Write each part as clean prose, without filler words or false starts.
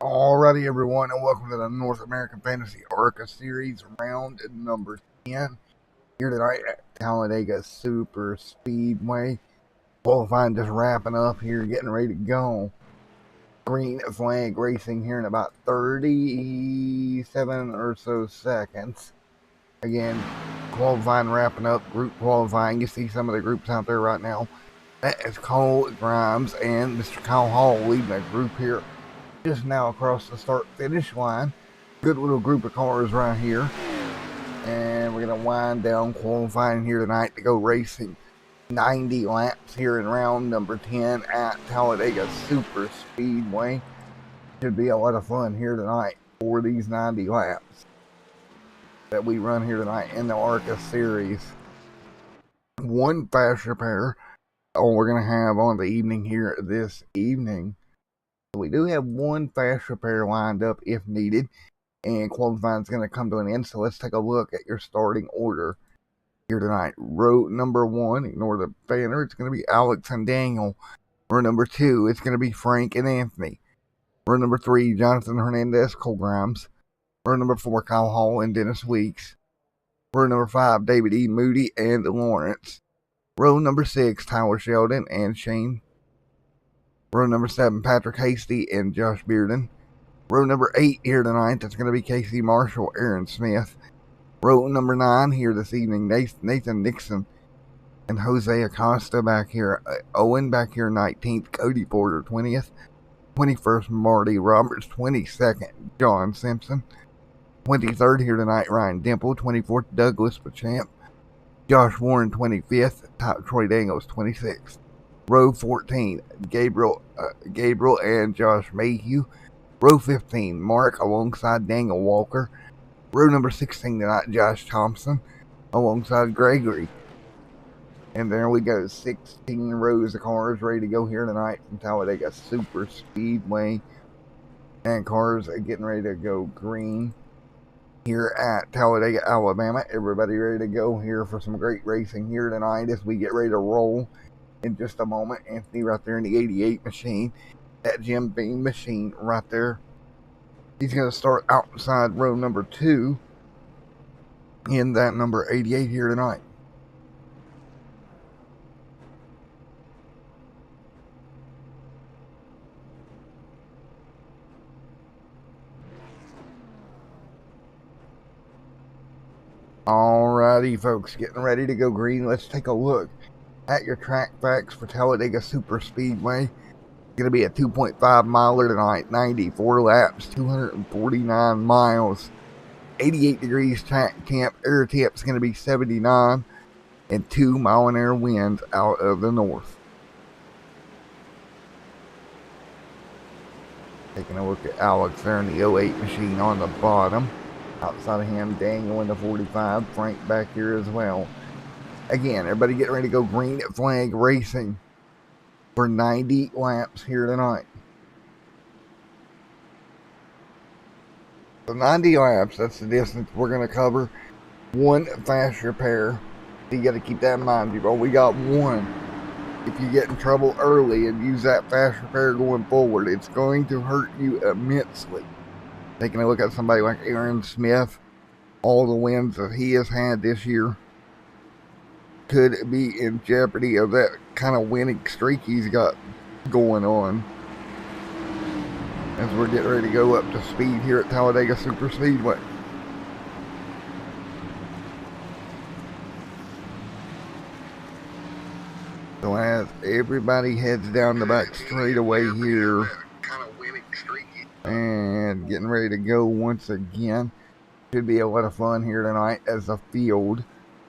Alrighty, everyone, and welcome to the North American Fantasy Arca series, round number 10. Here tonight at Talladega Super Speedway. Qualifying just wrapping up here, getting ready to go. Green flag racing here in about 37 or so seconds. Again, qualifying wrapping up, group qualifying. You see some of the groups out there right now. That is Cole Grimes and Mr. Kyle Hall leading that group here. Just now across the start-finish line. Good little group of cars right here. And we're going to wind down qualifying here tonight to go racing 90 laps here in round number 10 at Talladega Super Speedway. Should be a lot of fun here tonight for these 90 laps that we run here tonight in the Arca series. One fast repair we're going to have on the evening here this evening. We do have one fast repair lined up if needed, and qualifying is going to come to an end. So let's take a look at your starting order here tonight. Row number 1, ignore the banner, it's going to be Alex and Daniel. Row number 2, it's going to be Frank and Anthony. Row number 3, Jonathan Hernandez, Cole Grimes. Row number 4, Kyle Hall and Dennis Weeks. Row number 5, David E. Moody and Lawrence. Row number 6, Tyler Sheldon and Shane. Row number 7, Patrick Hasty and Josh Bearden. Row number 8 here tonight, that's going to be Casey Marshall, Aaron Smith. Row number 9 here this evening, Nathan Nixon and Jose Acosta back here. Owen back here 19th, Cody Porter 20th. 21st, Mardy Roberts. 22nd, John Simpson. 23rd here tonight, Ryan Dippel. 24th, Douglas Beauchamp. Josh Warren 25th, Troy Dangles 26th. Row 14, Gabriel and Josh Mayhew. Row 15, Mark alongside Daniel Walker. Row number 16 tonight, Josh Thompson alongside Gregory. And there we go, 16 rows of cars ready to go here tonight from Talladega Super Speedway. And cars are getting ready to go green here at Talladega, Alabama. Everybody ready to go here for some great racing here tonight as we get ready to roll. In just a moment, Anthony right there in the 88 machine, that Jim Beam machine right there. He's going to start outside row number 2 in that number 88 here tonight. Alrighty, folks, getting ready to go green. Let's take a look at your track facts for Talladega Super Speedway. It's going to be a 2.5 miler tonight, 94 laps, 249 miles, 88 degrees track temp. Air temp's going to be 79 and 2 mile-an-hour winds out of the north. Taking a look at Alex there in the 08 machine on the bottom. Outside of him, Daniel in the 45, Frank back here as well. Again, everybody get ready to go green flag racing for 90 laps here tonight. So 90 laps, that's the distance we're going to cover. One fast repair. You got to keep that in mind. You've only got one. If you get in trouble early and use that fast repair going forward, it's going to hurt you immensely. Taking a look at somebody like Aaron Smith, all the wins that he has had this year could be in jeopardy of that kind of winning streak he's got going on. As we're getting ready to go up to speed here at Talladega Super Speedway. So as everybody heads down the back straightaway here and getting ready to go once again. Should be a lot of fun here tonight as the field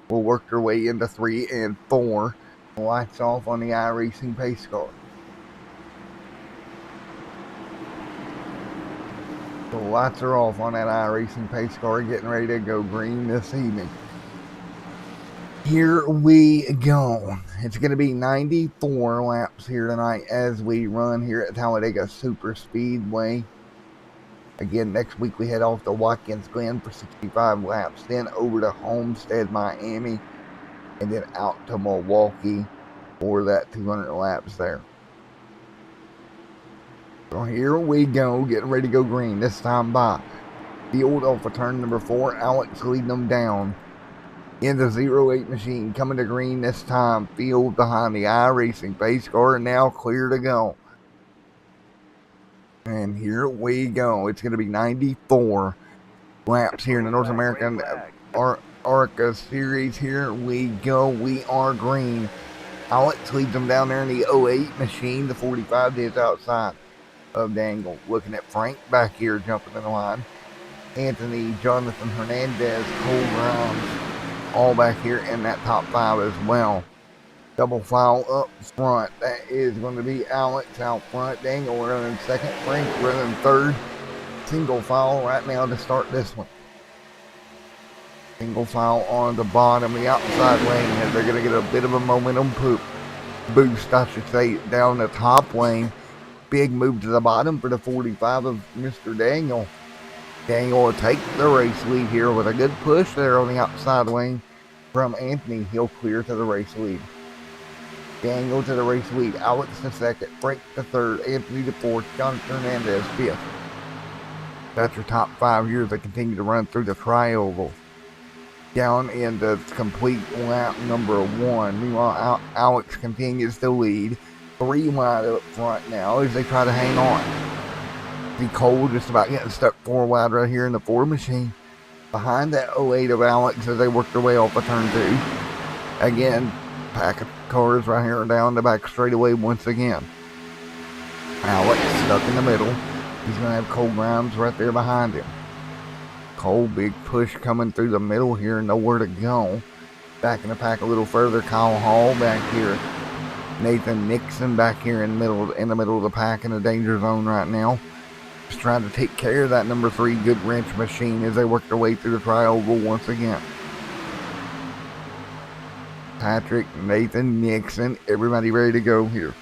will work their way into 3 and 4. Lights off on the iRacing pace car. The lights are off on that iRacing pace car, getting ready to go green this evening. Here we go. It's going to be 94 laps here tonight as we run here at Talladega Super Speedway. Again, next week we head off to Watkins Glen for 65 laps, then over to Homestead, Miami, and then out to Milwaukee for that 200 laps there. So here we go, getting ready to go green. This time by field off of turn number 4. Alex leading them down in the 08 machine. Coming to green this time. Field behind the iRacing pace car. Now clear to go. And here we go. It's going to be 94 laps here in the North American Arca Series. Here we go. We are green. Alex leads them down there in the 08 machine. The 45 is outside of Dangle. Looking at Frank back here jumping in the line. Anthony, Jonathan Hernandez, Cole Grimes, all back here in that top 5 as well. Double file up front. That is going to be Alex out front. Dangle running second. Frank running third. Single file right now to start this one. Single file on the bottom, the outside lane, and they're going to get a bit of a momentum boost, I should say, down the top lane. Big move to the bottom for the 45 of Mr. Daniel. Daniel will take the race lead here with a good push there on the outside lane from Anthony. He'll clear to the race lead. Daniel to the race lead. Alex to second. Frank to third. Anthony to fourth. Jonathan Hernandez fifth. That's your top 5 years that continue to run through the tri-oval. Down in the complete lap number 1. Meanwhile, Alex continues to lead. 3 wide up front now as they try to hang on. The Cole just about getting stuck 4 wide right here in the 4 machine. Behind that 08 of Alex as they work their way off of turn 2. Again, pack of cars right here down the back straightaway once again. Alex stuck in the middle. He's going to have Cole Grimes right there behind him. Cole, big push coming through the middle here, nowhere to go. Back in the pack a little further, Kyle Hall back here. Nathan Nixon back here in the middle of the pack in the danger zone right now. Just trying to take care of that number 3 good wrench machine as they work their way through the tri-oval once again. Patrick, Nathan, Nixon, everybody ready to go here.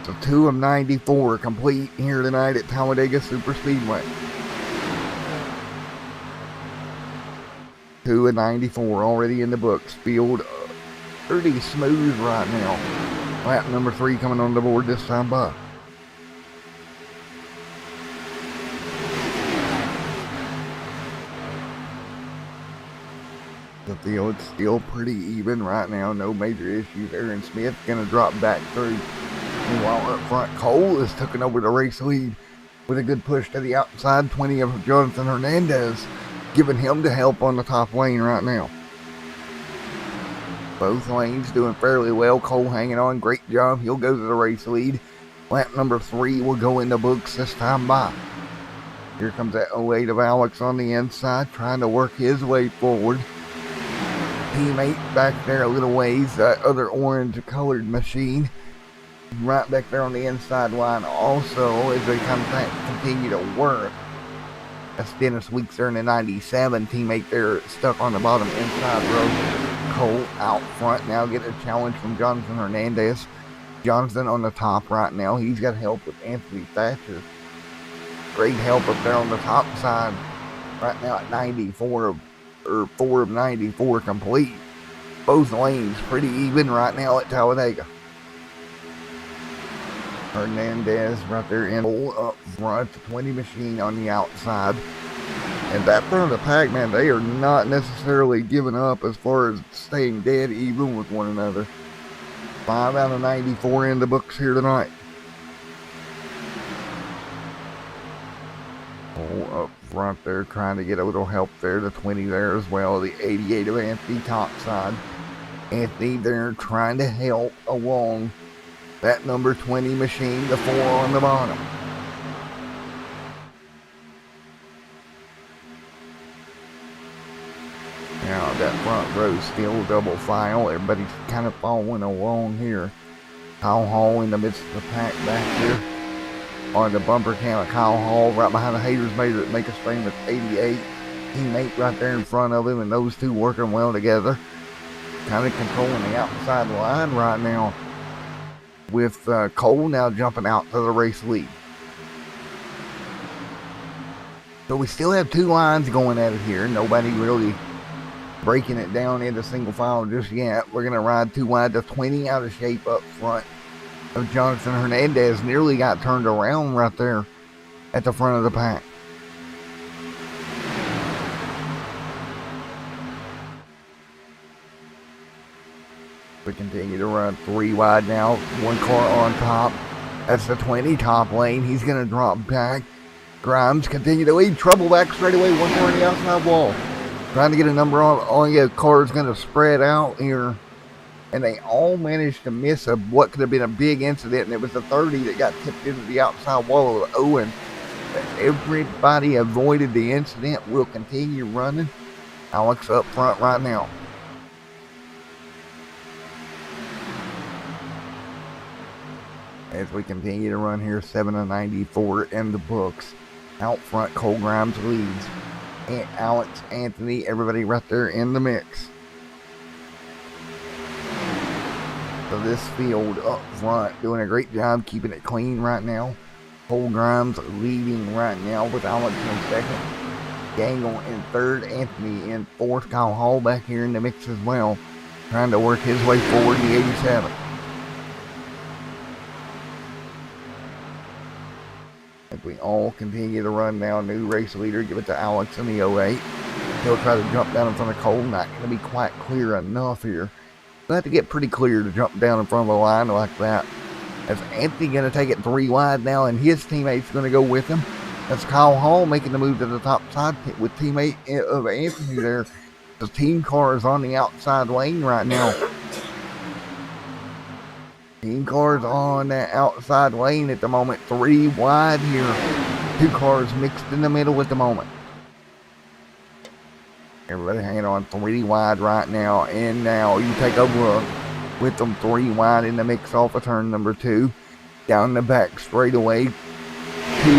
So 2 of 94 complete here tonight at Talladega Super Speedway. 2 of 94 already in the books. Field pretty smooth right now. Lap number 3 coming on the board this time by. The field's still pretty even right now. No major issues. Aaron Smith going to drop back through. Meanwhile, up front, Cole is taking over the race lead with a good push to the outside. 20 of Jonathan Hernandez, giving him the help on the top lane right now. Both lanes doing fairly well. Cole hanging on. Great job. He'll go to the race lead. Lap number 3 will go in the books this time by. Here comes that 08 of Alex on the inside, trying to work his way forward. Teammate back there a little ways, that other orange colored machine. Right back there on the inside line also as they continue to work. That's Dennis Weeks there in the 97. Teammate there stuck on the bottom inside row. Cole out front now getting a challenge from Jonathan Hernandez. Jonathan on the top right now. He's got help with Anthony Thatcher. Great help up there on the top side right now at 94 or 4 of 94 complete. Both lanes pretty even right now at Talladega. Hernandez right there in up front, the 20 machine on the outside. And that front of the pack, man, they are not necessarily giving up as far as staying dead even with one another. 5 out of 94 in the books here tonight. Up front there, trying to get a little help there. The 20 there as well. The 88 of Anthony topside. Anthony there trying to help along that number 20 machine, the 4 on the bottom. Now that front row still double file. Everybody's kind of following along here. Kyle Hall in the midst of the pack back here. On the bumper cam of Kyle Hall, right behind the haters make a frame with 88. Teammate right there in front of him, and those two working well together. Kind of controlling the outside line right now. With Cole now jumping out to the race lead. So we still have 2 lines going at it here. Nobody really breaking it down into single file just yet. We're going to ride 2 wide. The 20 out of shape up front. of Jonathan Hernandez nearly got turned around right there at the front of the pack. We continue to run 3 wide now. 1 car on top. That's the 20 top lane. He's going to drop back. Grimes continue to lead. Trouble back straight away. 1 car on the outside wall. Trying to get a number on. Only a car is going to spread out here. And they all managed to miss what could have been a big incident. And it was the 30 that got tipped into the outside wall of Owen. But everybody avoided the incident. We'll continue running. Alex up front right now. As we continue to run here, 7-94 in the books. Out front, Cole Grimes leads. And Alex, Anthony, everybody right there in the mix. So this field up front doing a great job keeping it clean right now. Cole Grimes leading right now with Alex in second. Gangle in third. Anthony in fourth. Kyle Hall back here in the mix as well. Trying to work his way forward to 87. As we all continue to run now, new race leader, give it to Alex in the 08. He'll try to jump down in front of Cole, not going to be quite clear enough here. We'll have to get pretty clear to jump down in front of the line like that. As Anthony going to take it 3 wide now, and his teammate's going to go with him. That's Kyle Hall making the move to the top side with teammate of Anthony there. The team car is on the outside lane right now. Team cars on that outside lane at the moment. 3 wide here. 2 cars mixed in the middle at the moment. Everybody hanging on 3 wide right now. And now you take a look with them 3 wide in the mix off of turn number 2. Down the back straight away. 2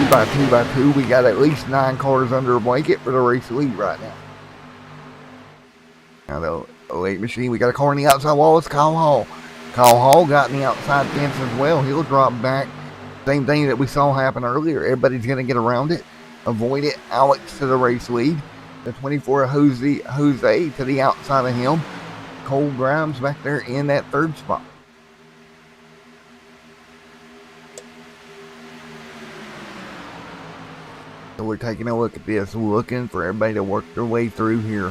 by 2 by 2. We got at least 9 cars under a blanket for the race lead right now. Now the late machine. We got a car on the outside wall. It's Kyle Hall. Kyle Hall got in the outside fence as well. He'll drop back. Same thing that we saw happen earlier. Everybody's going to get around it. Avoid it. Alex to the race lead. The 24 Jose to the outside of him. Cole Grimes back there in that 3rd spot. So we're taking a look at this. Looking for everybody to work their way through here.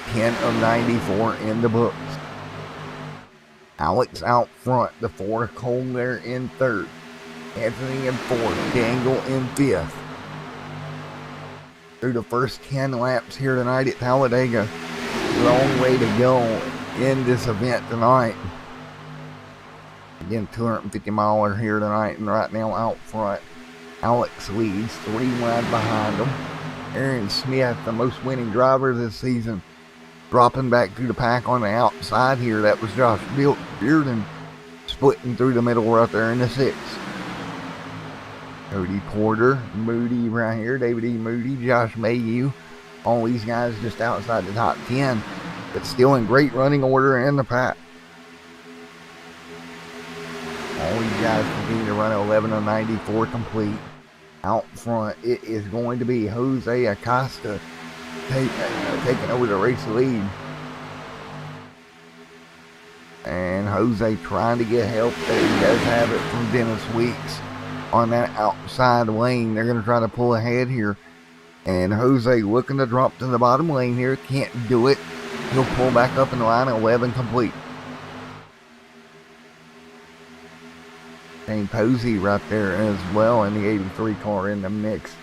10 of 94 in the books. Alex out front, the 4, Cole there in 3rd. Anthony in 4th, Gangle in 5th. Through the first 10 laps here tonight at Talladega. Long way to go in this event tonight. Again, 250 miler here tonight, and right now out front. Alex leads 3 wide behind him. Aaron Smith, the most winning driver this season. Dropping back through the pack on the outside here. That was Josh Bearden splitting through the middle right there in the 6th. Cody Porter, Moody right here. David E. Moody, Josh Mayhew. All these guys just outside the top 10. But still in great running order in the pack. All these guys continue to run 11 of 94 complete. Out front, it is going to be Jose Acosta taking over the race lead. And Jose trying to get help there. He does have it from Dennis Weeks on that outside lane. They're going to try to pull ahead here. And Jose looking to drop to the bottom lane here. Can't do it. He'll pull back up in the line. 11 complete. Shane Posey right there as well in the 83 car in the mix.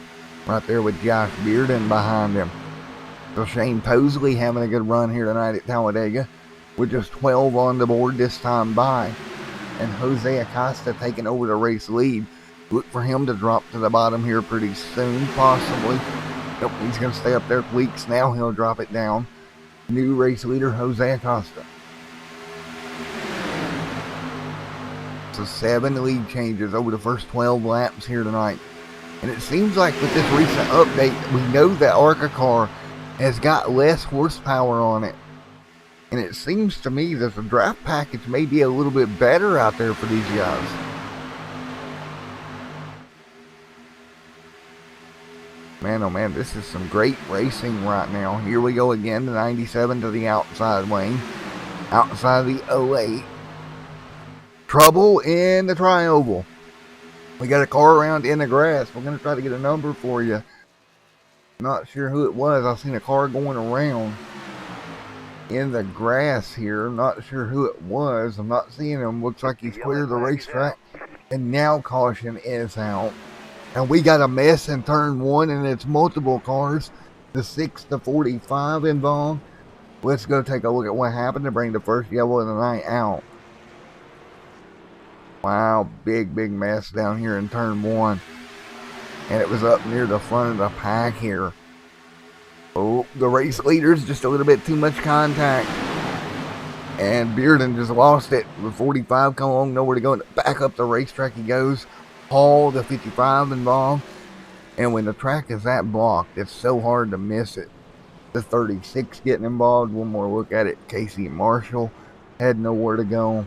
Right there with Josh Bearden behind him. So Shane Posey having a good run here tonight at Talladega with just 12 on the board this time by. And Jose Acosta taking over the race lead. Look for him to drop to the bottom here pretty soon, possibly. Nope, he's going to stay up there for weeks. Now he'll drop it down. New race leader, Jose Acosta. So 7 lead changes over the first 12 laps here tonight. And it seems like with this recent update, we know that Arca car has got less horsepower on it. And it seems to me that the draft package may be a little bit better out there for these guys. Man, oh man, this is some great racing right now. Here we go again, the 97 to the outside lane. Outside the 08. Trouble in the triangle. We got a car around in the grass. We're going to try to get a number for you. Not sure who it was. I've seen a car going around in the grass here. Not sure who it was. I'm not seeing him. Looks like he's cleared the racetrack. And now caution is out. And we got a mess in turn 1, and it's multiple cars. The 6 to 45 involved. Let's go take a look at what happened to bring the first yellow of the night out. Wow, big mess down here in turn 1. And it was up near the front of the pack here. Oh, the race leader's just a little bit too much contact. And Bearden just lost it. The 45 come along, nowhere to go. Back up the racetrack he goes. Hall, the 55 involved. And when the track is that blocked, it's so hard to miss it. The 36 getting involved. One more look at it. Casey Marshall had nowhere to go.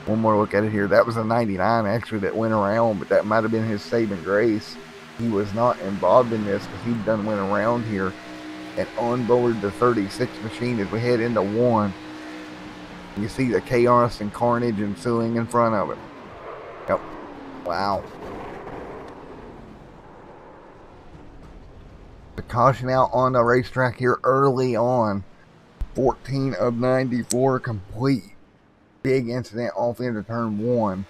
One more look at it here. That was a 99 actually that went around, but that might have been his saving grace. He was not involved in this because he done went around here and onboard the 36 machine as we head into 1. You see the chaos and carnage ensuing in front of it. Yep. Wow. The caution out on the racetrack here early on. 14 of 94 complete. Big incident off into turn 1.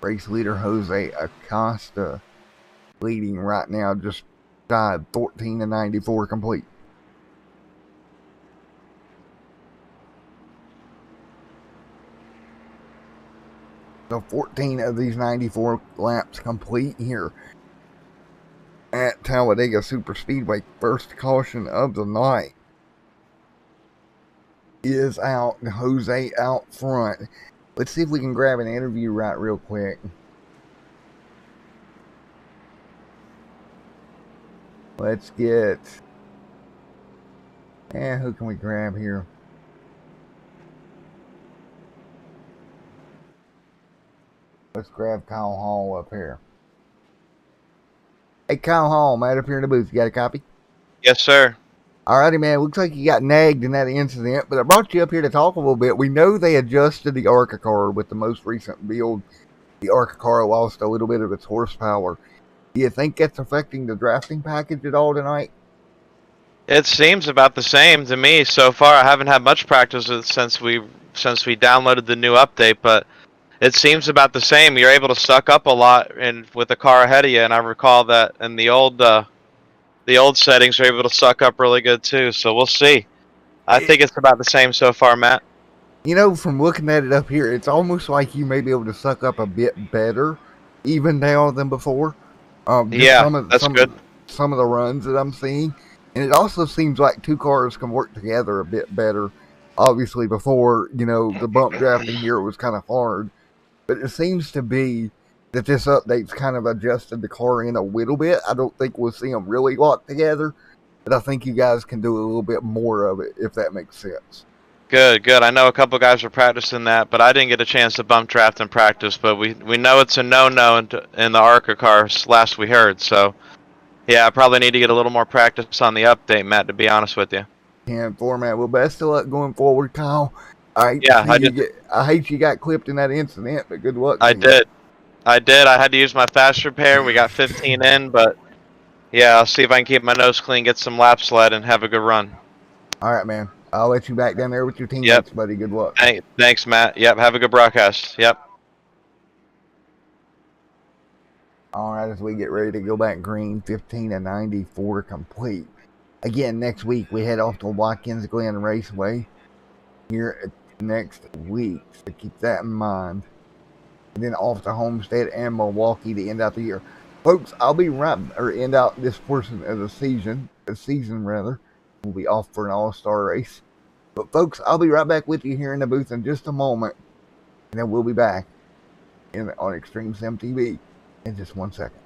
Race leader Jose Acosta leading right now, just died 14 to 94 complete. So 14 of these 94 laps complete here at Talladega Super Speedway. First caution of the night is out. Jose out front. Let's see if we can grab an interview right real quick. Let's get... who can we grab here? Let's grab Kyle Hall up here. Hey, Kyle Hall, Matt up here in the booth. You got a copy? Yes, sir. Alrighty, man. Looks like you got nagged in that incident, but I brought you up here to talk a little bit. We know they adjusted the Arca car with the most recent build. The Arca car lost a little bit of its horsepower. Do you think that's affecting the drafting package at all tonight? It seems about the same to me so far. I haven't had much practice with it since we downloaded the new update, but it seems about the same. You're able to suck up a lot with the car ahead of you, and I recall that in the old settings you're able to suck up really good too. So we'll see. I think it's about the same so far, Matt. You know, from looking at it up here, it's almost like you may be able to suck up a bit better even now than before. Yeah, that's good. Some of the runs that I'm seeing. And it also seems like two cars can work together a bit better. Obviously, before, you know, the bump drafting here was kind of hard. But it seems to be that this update's kind of adjusted the car in a little bit. I don't think we'll see them really locked together. But I think you guys can do a little bit more of it, if that makes sense. Good. I know a couple guys were practicing that, but I didn't get a chance to bump draft in practice. But we know it's a no-no in the Arca cars, last we heard. So, yeah, I probably need to get a little more practice on the update, Matt, to be honest with you. 10 format. Well, best of luck going forward, Kyle. I hate you got clipped in that incident, but good luck. I did. I had to use my fast repair. We got 15 in, but yeah, I'll see if I can keep my nose clean, get some lap sled, and have a good run. All right, man. I'll let you back down there with your teammates, buddy. Good luck. Thanks, Matt. Yep, have a good broadcast. Yep. All right, as we get ready to go back green, 15 to 94 complete. Again, next week we head off to Watkins Glen Raceway here next week, so keep that in mind. And then off to Homestead and Milwaukee to end out the year. Folks, I'll be end out this portion of the season. We'll be off for an all-star race. But folks, I'll be right back with you here in the booth in just a moment. And then we'll be back on Extreme Sim TV in just 1 second.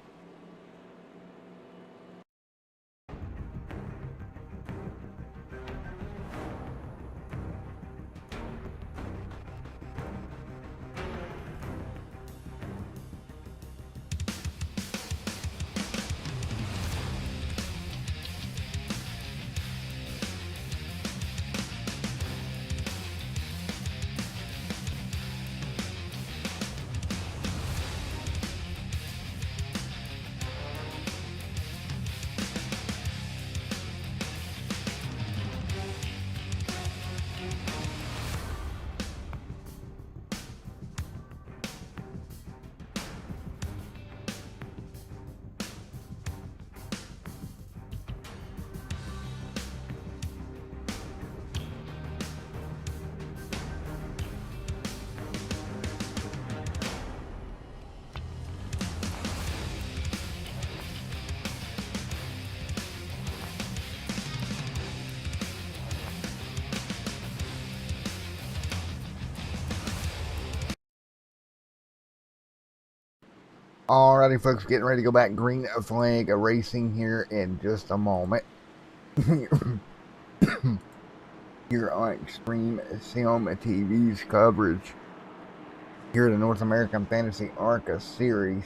Alrighty, folks, getting ready to go back green flag racing here in just a moment. Here on Extreme Sim TV's coverage here at the North American Fantasy Arca series.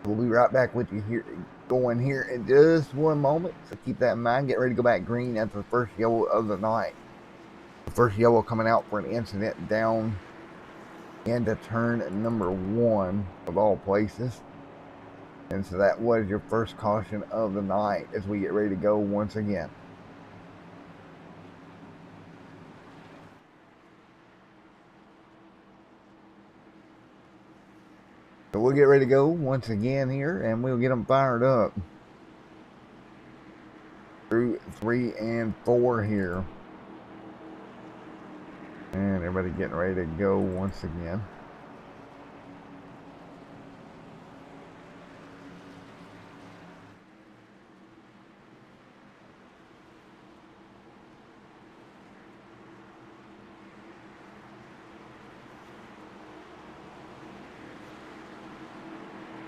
We'll be right back with you here, going here in just one moment. So keep that in mind. Get ready to go back green after the first yellow of the night. The first yellow coming out for an incident down into turn number 1 of all places. And so that was your first caution of the night as we get ready to go once again. So we'll get ready to go once again here, and we'll get them fired up. Through 3 and 4 here. And everybody getting ready to go once again.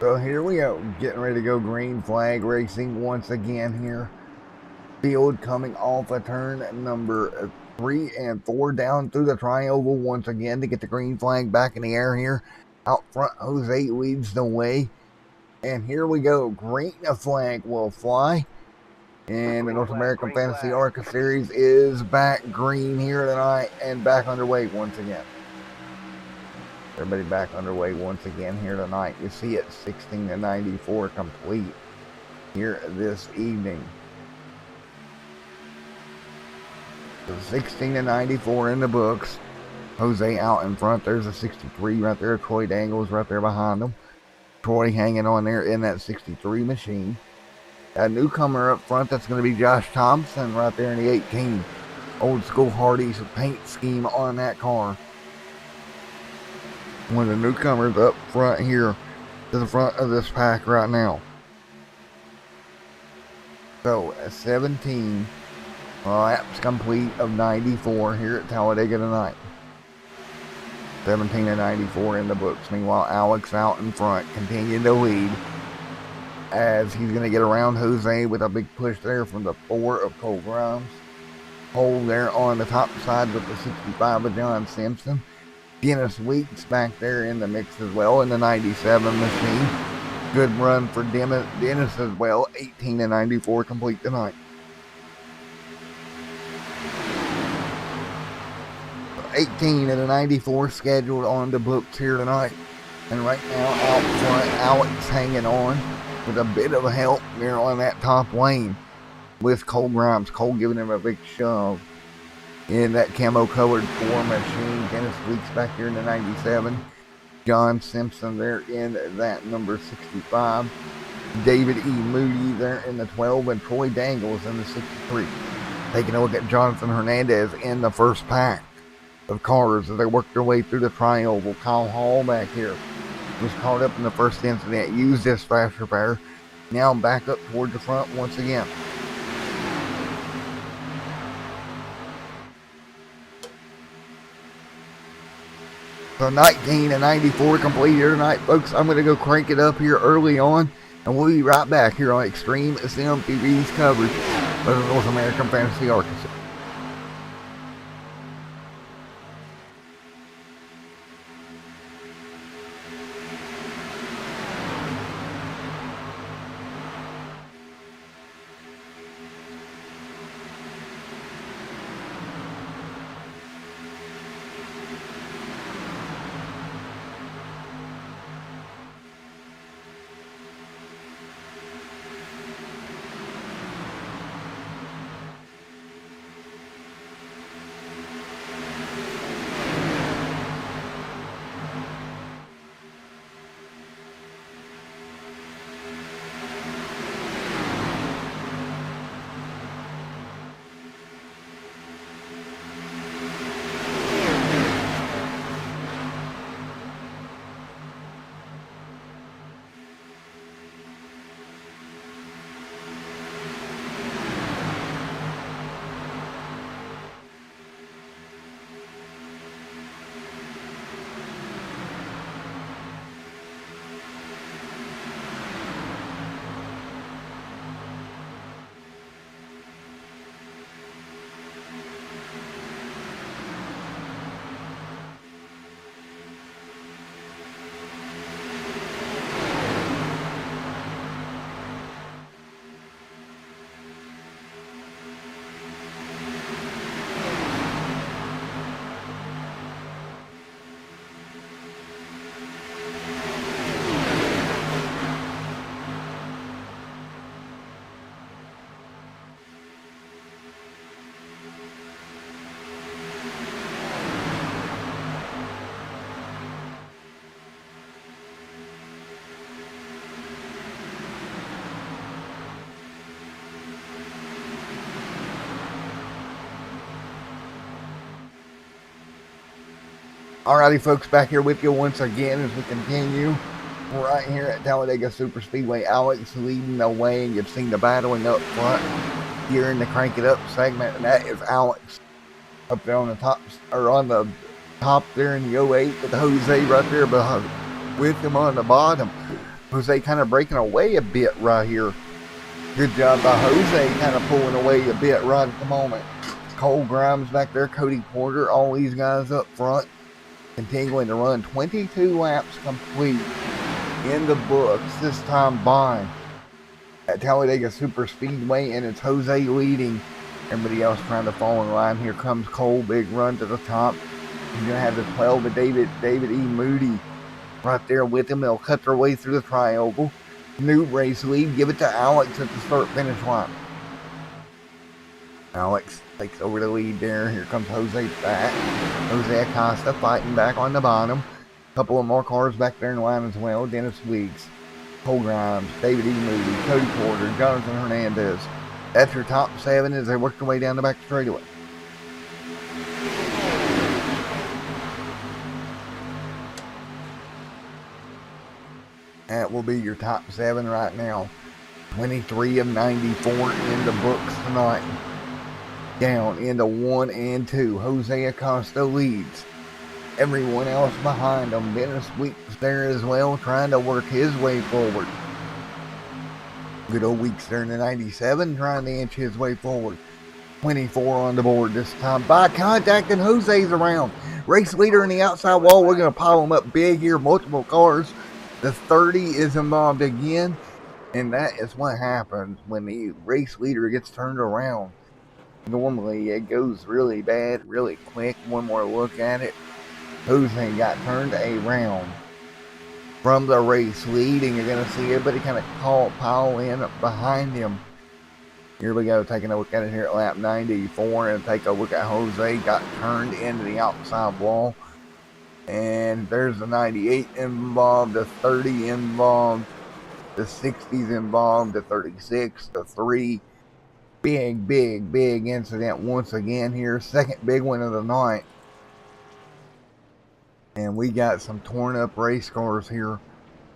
So here we go, getting ready to go green flag racing once again here. Field coming off a turn number 3 and 4 down through the tri-oval once again to get the green flag back in the air here. Out front, Jose leads the way. And here we go, green flag will fly. And the North American Fantasy Arca Series is back green here tonight and back underway once again. Everybody back underway once again here tonight. You see it 16 to 94 complete here this evening. So 16 to 94 in the books. Jose out in front. There's a 63 right there. Troy Dangle's right there behind him. Troy hanging on there in that 63 machine. A newcomer up front, that's going to be Josh Thompson right there in the 18. Old school Hardy's paint scheme on that car. One of the newcomers up front here to the front of this pack right now. So 17 laps complete of 94 here at Talladega tonight. 17 to 94 in the books. Meanwhile, Alex out in front, continuing to lead as he's going to get around Jose with a big push there from the 4 of Cole Grimes. Hole there on the top side with the 65 of John Simpson. Dennis Weeks back there in the mix as well in the 97 machine. Good run for Dennis as well. 18 to 94 complete tonight. 18 to 94 scheduled on the books here tonight. And right now out front, Alex hanging on with a bit of help there on that top lane with Cole Grimes. Cole giving him a big shove in that camo colored 4 machine. Dennis Weeks back here in the 97. John Simpson there in that number 65. David E. Moody there in the 12. And Troy Dangles in the 63. Taking a look at Jonathan Hernandez in the first pack of cars as they work their way through the tri-oval. Kyle Hall back here was caught up in the first incident. Used this fast repair. Now back up towards the front once again. So 19 and 94 complete here tonight, folks. I'm going to go crank it up here early on, and we'll be right back here on Extreme Sim TV's coverage of the North American Fantasy Arca. Alrighty, folks, back here with you once again as we continue. We're right here at Talladega Super Speedway. Alex leading the way, and you've seen the battling up front here in the Crank It Up segment, and that is Alex up there on the top, or on the top there in the 08 with Jose right there behind, with him on the bottom. Jose kind of breaking away a bit right here. Good job by Jose, kind of pulling away a bit right at the moment. Cole Grimes back there, Cody Porter, all these guys up front, continuing to run 22 laps complete in the books, this time by at Talladega Super Speedway, and it's Jose leading. Everybody else trying to fall in line. Here comes Cole, big run to the top. He's going to have the 12 of David E. Moody right there with him. They'll cut their way through the triangle. New race lead, give it to Alex at the start-finish line. Alex takes over the lead there. Here comes Jose back. Jose Acosta fighting back on the bottom. A couple of more cars back there in line as well. Dennis Weeks, Cole Grimes, David E. Moody, Cody Porter, Jonathan Hernandez. That's your top 7 as they work their way down the back straightaway. That will be your top 7 right now. 23 of 94 in the books tonight. Down into 1 and 2. Jose Acosta leads. Everyone else behind him. Dennis Weeks there as well, trying to work his way forward. Good old Weeks there in the 97, trying to inch his way forward. 24 on the board this time. By contact, and Jose's around. Race leader in the outside wall. We're going to pile him up big here. Multiple cars. The 30 is involved again. And that is what happens when the race leader gets turned around. Normally it goes really bad, really quick. One more look at it. Jose got turned around from the race lead, and you're going to see everybody kind of pile in behind him. Here we go, taking a look at it here at lap 94, and take a look at Jose. Got turned into the outside wall, and there's the 98 involved, the 30 involved, the 60s involved, the 36, the 3. Big incident once again here. Second big one of the night. And we got some torn up race cars here.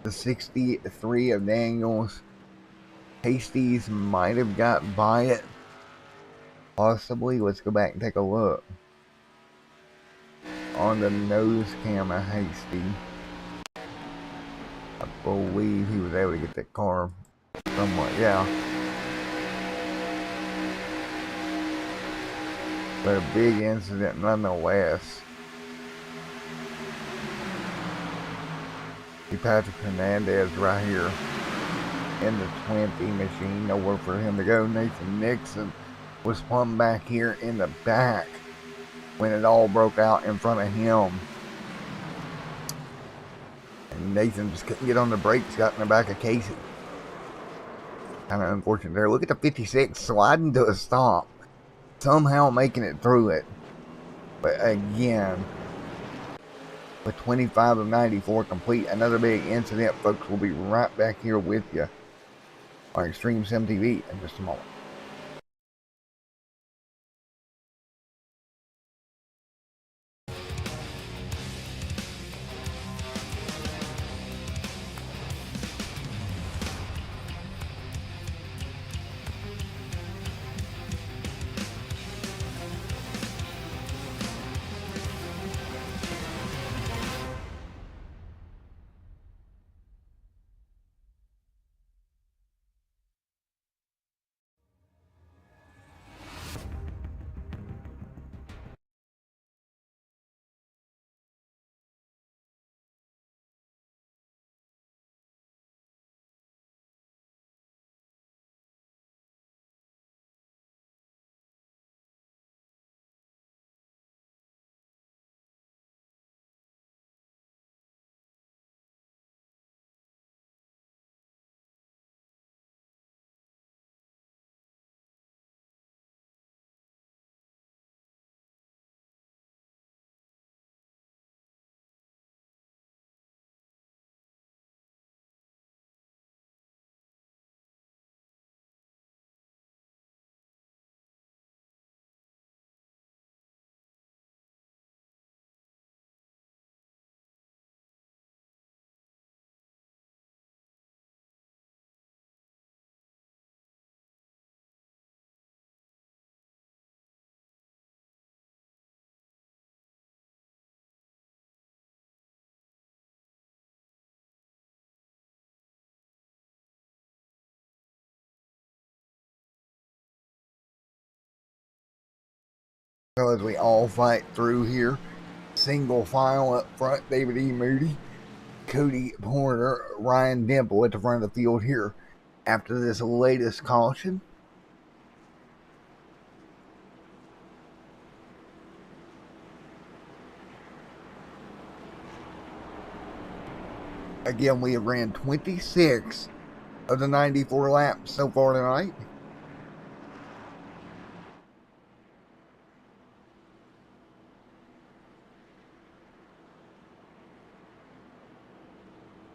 The 63 of Daniels. Hasties might have got by it. Possibly. Let's go back and take a look. On the nose cam of Hasty. I believe he was able to get that car somewhat. Yeah. But a big incident nonetheless. Patrick Hernandez right here in the 20 machine. Nowhere for him to go. Nathan Nixon was plumb back here in the back when it all broke out in front of him. And Nathan just couldn't get on the brakes, got in the back of Casey. Kind of unfortunate there. Look at the 56 sliding to a stop. Somehow making it through it. But again, with 25 of 94 complete, another big incident, folks. We'll be right back here with you on Extreme Sim TV in just a moment. So as we all fight through here, single file up front, David E. Moody, Cody Porter, Ryan Dippel at the front of the field here after this latest caution. Again, we have ran 26 of the 94 laps so far tonight.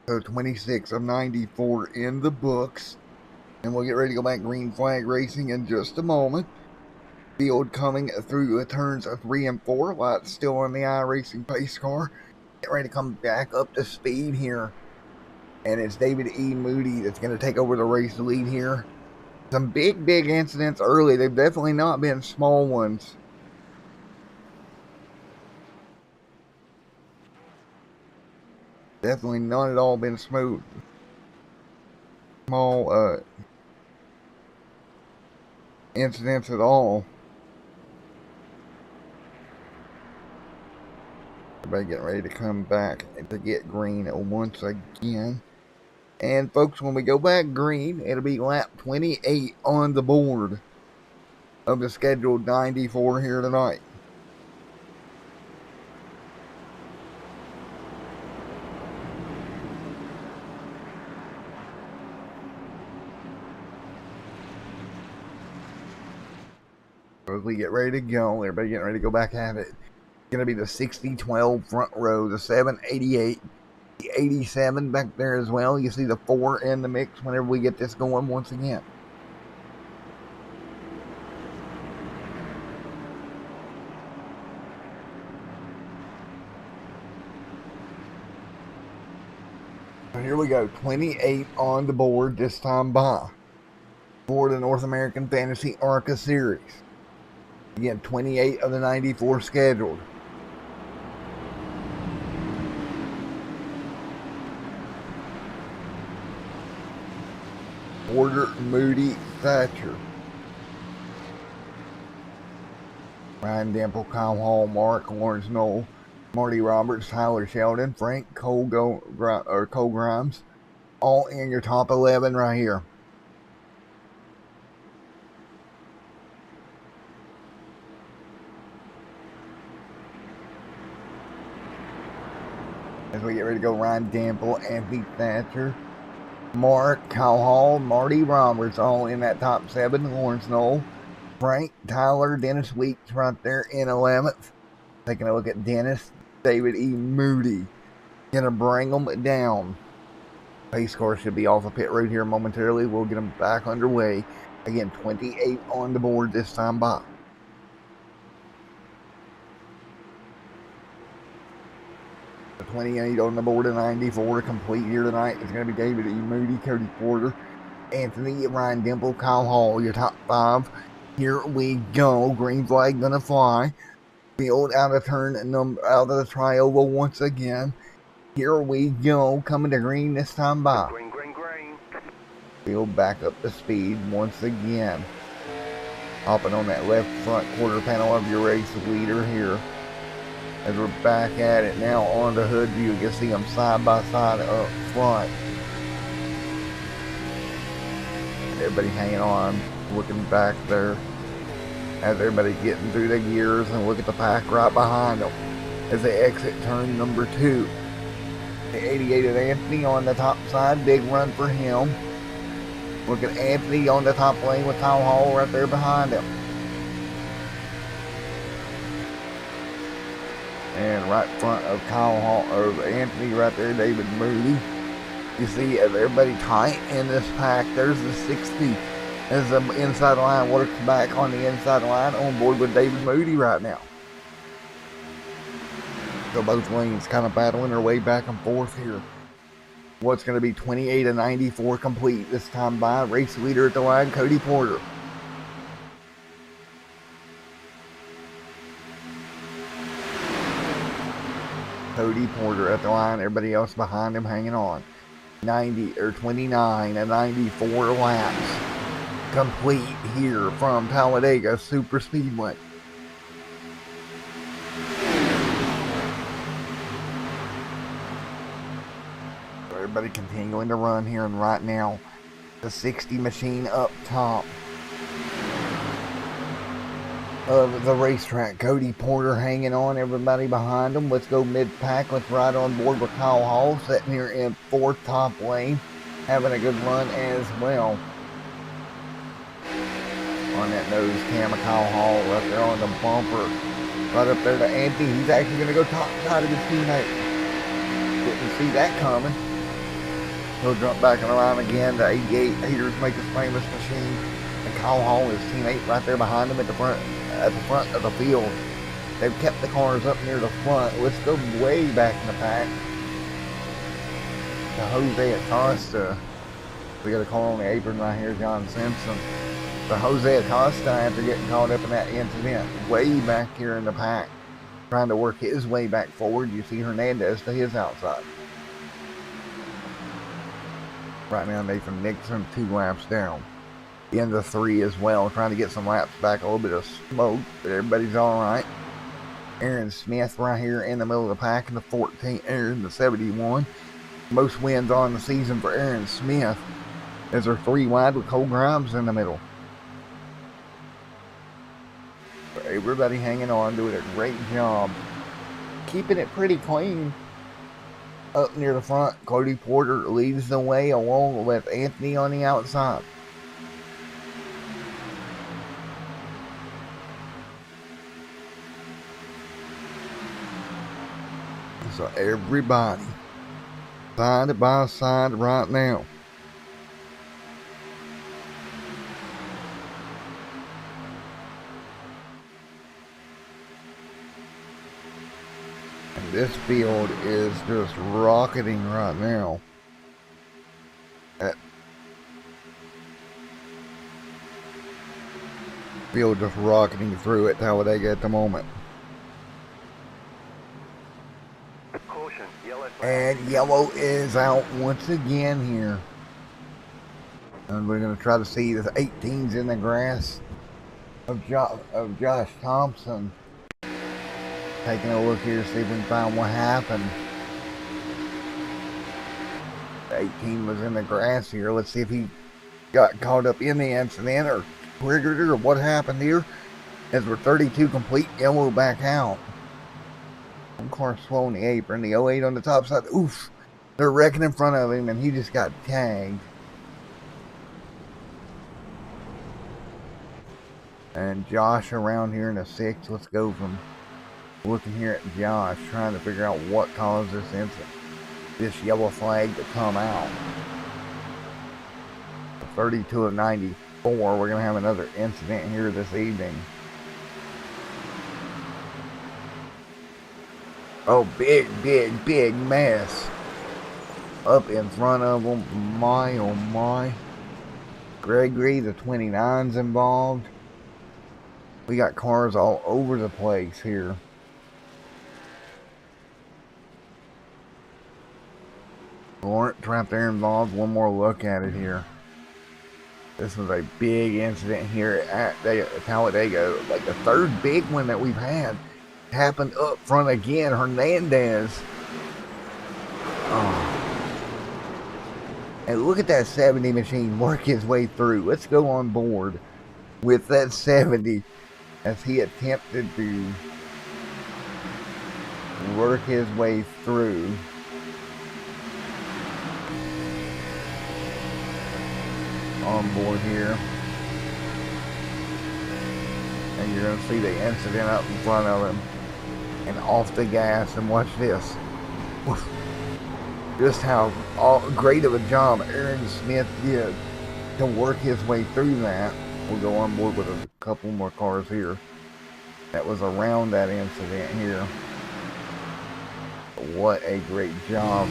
So 26 of 94 in the books. And we'll get ready to go back green flag racing in just a moment. Field coming through turns 3 and 4. Lights still on the iRacing pace car. Get ready to come back up to speed here. And it's David E. Moody that's going to take over the race lead here. Some big incidents early. They've definitely not been small ones. Definitely not at all been smooth. Small incidents at all. Everybody getting ready to come back to get green once again. And folks, when we go back green, it'll be lap 28 on the board of the scheduled 94 here tonight. So as we get ready to go, everybody getting ready to go back at it. It's going to be the 60-12 front row, the 788, the 87 back there as well. You see the 4 in the mix whenever we get this going once again. So here we go, 28 on the board this time by for the North American Fantasy Arca Series. Again, 28 of the 94 scheduled. Porter, Moody, Thatcher, Ryan Dippel, Kyle Hall, Mark, Lawrence Knoll, Mardy Roberts, Tyler Sheldon, Frank Cole Grimes, all in your top 11 right here. As we get ready to go, Ryan Dippel, Anthony Thatcher, Mark, Kyle Hall, Mardy Roberts, all in that top 7. Lawrence Knoll, Frank, Tyler, Dennis Weeks right there in 11th. Taking a look at Dennis, David E. Moody. Gonna bring them down. Pace car should be off the pit road here momentarily. We'll get them back underway. Again, 28 on the board this time by. The 28 on the board of 94 to complete here tonight is going to be David E. Moody, Cody Porter, Anthony, Ryan Dippel, Kyle Hall, your top 5. Here we go. Green flag gonna fly. Field out of turn out of the trioval once again. Here we go. Coming to green this time by. Green. Field back up to speed once again. Hopping on that left front quarter panel of your race leader here. As we're back at it now on the hood view, you can see them side by side up front. Everybody hanging on, looking back there as everybody's getting through the gears, and look at the pack right behind them as they exit turn number 2. The 88 of Anthony on the top side, big run for him. Look at Anthony on the top lane with Kyle Hall right there behind him. And right front of Kyle Hall, or Anthony right there, David Moody. You see, as everybody tight in this pack, there's the 60 as the inside line works back on the inside line on board with David Moody right now. So both lanes kind of battling their way back and forth here. What's going to be 28 of 94 complete this time by. Race leader at the line, Cody Porter. Cody Porter at the line, everybody else behind him hanging on. 29 and 94 laps complete here from Talladega Super Speedway. everybody continuing to run here, and right now, the 60 machine up top of the racetrack. Cody Porter hanging on, everybody behind him. Let's go mid-pack. Let's ride on board with Kyle Hall, sitting here in 4th top lane, having a good run as well. On that nose cam of Kyle Hall up there on the bumper. Right up there to Anthony. He's actually going to go top side of his teammate. Didn't see that coming. He'll jump back around again. The 88 Haters Make Us Famous machine. And Kyle Hall, his teammate, right there behind him at the front of the field. They've kept the cars up near the front. Let's go way back in the pack. To Jose Acosta. We got a car on the apron right here, John Simpson. The Jose Acosta, after getting caught up in that incident, way back here in the pack, trying to work his way back forward. You see Hernandez to his outside. Right now, Nathan Nixon 2 laps down. Into 3 as well, trying to get some laps back, a little bit of smoke, but everybody's all right. Aaron Smith right here in the middle of the pack in the 14, Aaron the 71. Most wins on the season for Aaron Smith, as they're 3 wide with Cole Grimes in the middle. Everybody hanging on, doing a great job, keeping it pretty clean. Up near the front, Cody Porter leads the way along with Anthony on the outside. So everybody side by side right now. And this field is just rocketing right now. That field just rocketing through at Talladega at the moment. And yellow is out once again here. And we're going to try to see the 18s in the grass of Josh Thompson. Taking a look here, see if we can find what happened. The 18 was in the grass here. Let's see if he got caught up in the incident or triggered it or what happened here. As we're 32 complete, yellow back out. One car slow on the apron, the 08 on the top side. Oof! They're wrecking in front of him and he just got tagged. And Josh around here in a 6. Let's go from looking here at Josh, trying to figure out what caused this incident. This yellow flag to come out. 32 of 94. We're going to have another incident here this evening. Oh, big mess up in front of them. My, oh my. Gregory, the 29's involved. We got cars all over the place here. Lawrence right there involved. One more look at it here. This was a big incident here at Talladega. Like the 3rd big one that we've had. Happened up front again. Hernandez. Oh. And look at that 70 machine work his way through. Let's go on board with that 70 as he attempted to work his way through. On board here. And you're going to see the incident up in front of him. And off the gas, and watch this. Oof. Just how great of a job Aaron Smith did to work his way through that. We'll go on board with a couple more cars here. That was around that incident here. What a great job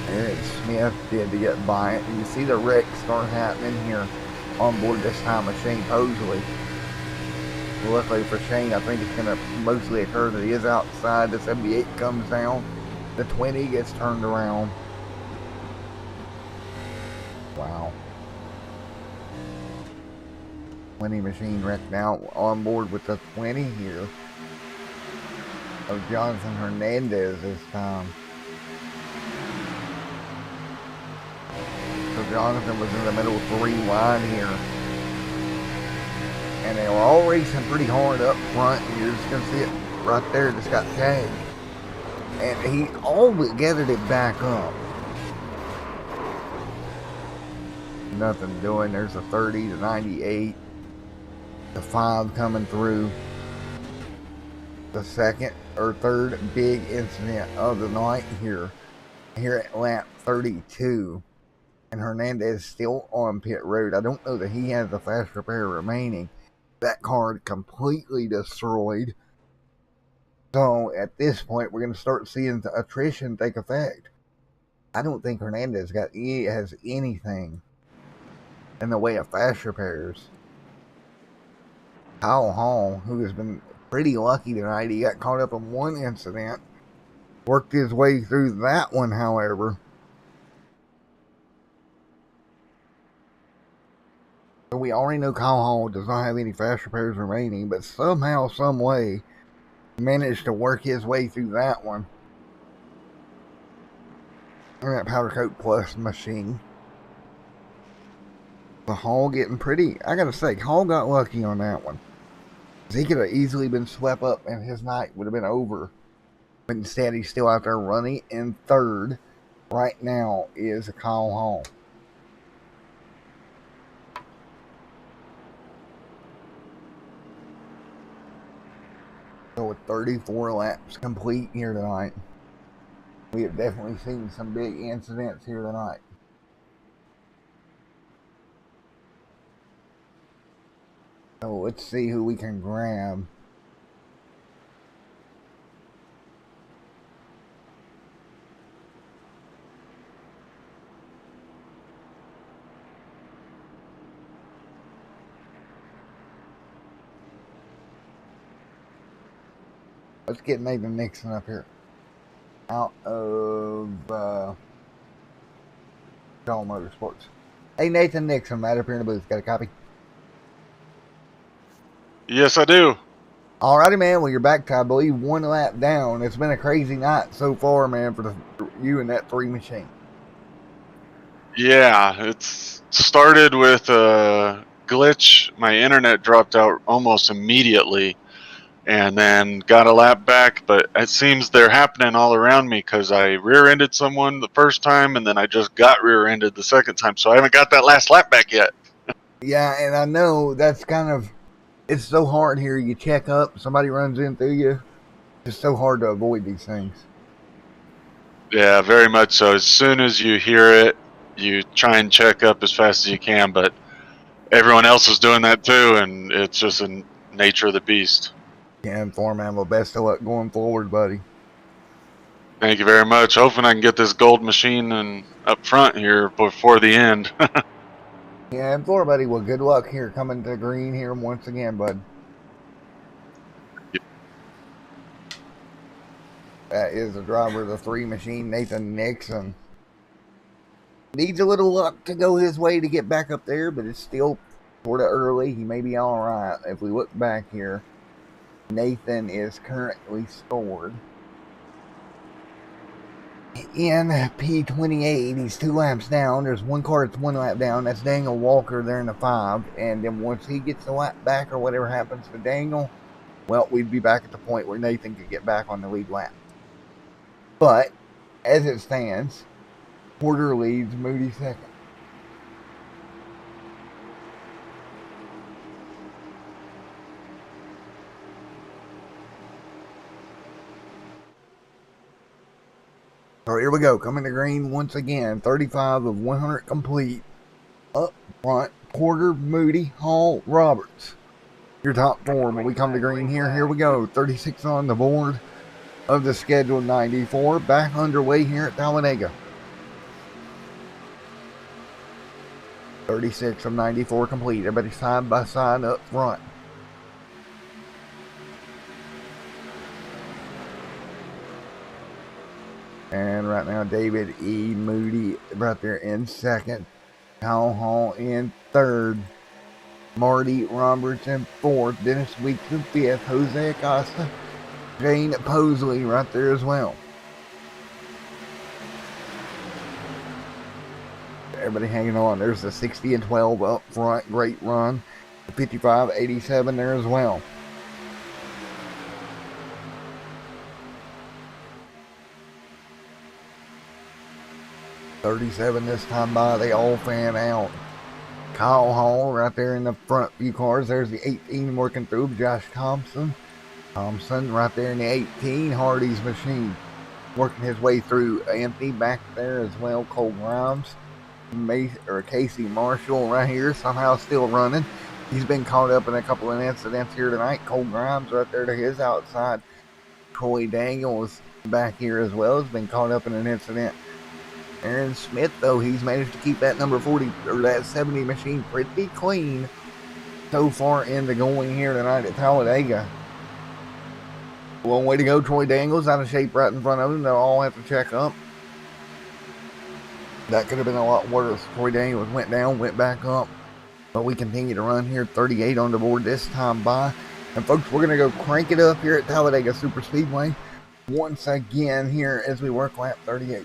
Aaron Smith did to get by it. And you see the wreck start happening here on board this time of Shane Posley. Luckily for Shane, I think it's going to mostly occur that he is outside. The 78 comes down. The 20 gets turned around. Wow. 20 machine wrecked out on board with the 20 here of Jonathan Hernandez this time. Jonathan was in the middle 3 wide here. And they were all racing pretty hard up front. And you're just going to see it right there. Just got tagged. And he all but gathered it back up. Nothing doing. There's a 30 to 98. The 5 coming through. The second or third big incident of the night here at lap 32. And Hernandez still on pit road. I don't know that he has the fast repair remaining. That car completely destroyed. So at this point, we're going to start seeing the attrition take effect. I don't think Hernandez has anything in the way of fast repairs. Kyle Hall, who has been pretty lucky tonight, he got caught up in one incident. Worked his way through that one, however. So we already know Kyle Hall does not have any fast repairs remaining, but somehow, some way, managed to work his way through that one. And that Powder Coat Plus machine. The Hall getting pretty, I gotta say, Hall got lucky on that one. He could have easily been swept up and his night would have been over. But instead, he's still out there running in third. Right now is Kyle Hall. So with 34 laps complete here tonight, we have definitely seen some big incidents here tonight. So let's see who we can grab. Let's get Nathan Nixon up here. Out of Shaw Motorsports. Hey, Nathan Nixon, right up here in the booth. Got a copy? Yes, I do. Alrighty, man. Well, you're back to, I believe, 1 lap down. It's been a crazy night so far, man, for you and that 3 machine. Yeah, it's started with a glitch. My internet dropped out almost immediately, and then got a lap back. But it seems they're happening all around me because I rear-ended someone the first time, and then I just got rear-ended the second time. So I haven't got that last lap back yet. Yeah, and I know that's kind of, it's so hard here. You check up, somebody runs in through you. It's so hard to avoid these things. Yeah, very much so. As soon as you hear it, you try and check up as fast as you can, but everyone else is doing that too, and it's just a nature of the beast. Yeah, and Foreman, well, best of luck going forward, buddy. Thank you very much. Hoping I can get this gold machine and up front here before the end. Yeah, and Florida, buddy, well, good luck here coming to green here once again, bud. Yep. That is the driver of the 3 machine, Nathan Nixon. Needs a little luck to go his way to get back up there, but it's still sort of early. He may be all right. If we look back here, Nathan is currently scored in P28. He's 2 laps down. There's one car that's 1 lap down. That's Daniel Walker there in the 5. And then once he gets the lap back or whatever happens to Daniel, well, we'd be back at the point where Nathan could get back on the lead lap. But as it stands, Porter leads, Moody second. So here we go, coming to green once again. 35 of 100 complete. Up front, Porter, Moody, Hall, Roberts. Your top 4 when we come to green here. Here we go, 36 on the board of the scheduled 94. Back underway here at Talladega. 36 of 94 complete. Everybody side by side up front. And right now, David E. Moody right there in second. Kyle Hall in third. Mardy Roberts in fourth. Dennis Weeks in fifth. Jose Acosta. Jane Posley right there as well. Everybody hanging on. There's the 60 and 12 up front. Great run. The 55-87 there as well. .37 this time by. They all fan out. Kyle Hall right there in the front few cars. There's the 18 working through. Josh Thompson. Thompson right there in the 18. Hardy's machine working his way through. Anthony back there as well. Cole Grimes. Casey Marshall right here somehow still running. He's been caught up in a couple of incidents here tonight. Cole Grimes right there to his outside. Troy Daniels back here as well. Has been caught up in an incident. Aaron Smith, though, he's managed to keep that number 40 or that 70 machine pretty clean so far in the going here tonight at Talladega. One way to go. Troy Daniels out of shape right in front of him. They'll all have to check up. That could have been a lot worse. Troy Daniels went down, went back up. But we continue to run here. 38 on the board this time by. And folks, we're going to go crank it up here at Talladega Super Speedway once again here as we work lap 38.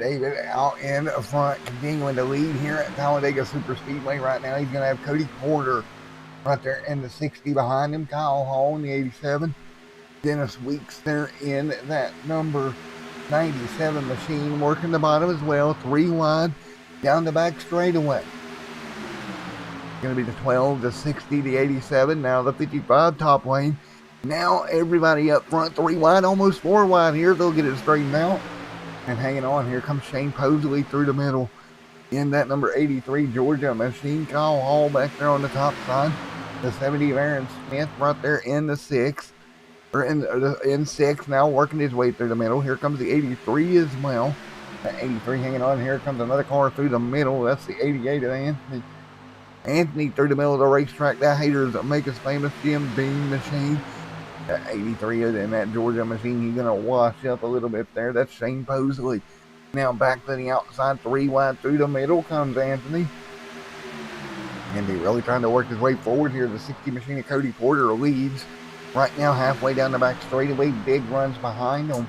David out in front, continuing to lead here at Talladega Super Speedway right now. He's going to have Cody Porter right there in the 60 behind him. Kyle Hall in the 87. Dennis Weeks there in that number 97 machine, working the bottom as well. 3 wide down the back straightaway. Going to be the 12, the 60, the 87. Now the 55 top lane. Now everybody up front, 3 wide, almost 4 wide here. They'll get it straightened out. And hanging on, here comes Shane Posley through the middle in that number 83 Georgia machine. Kyle Hall back there on the top side. The 70 of Aaron Smith right there in the 6. Or in 6 now, working his way through the middle. Here comes the 83 as well. That 83 hanging on. Here comes another car through the middle. That's the 88 of Anthony. Anthony through the middle of the racetrack. That haters that make us famous Jim Beam machine. That 83 is in that Georgia machine. He's going to wash up a little bit there. That's Shane Posley. Now back to the outside, 3 wide through the middle comes Anthony. And he's really trying to work his way forward here. The 60 machine of Cody Porter leads. Right now, halfway down the back straightaway, big runs behind him.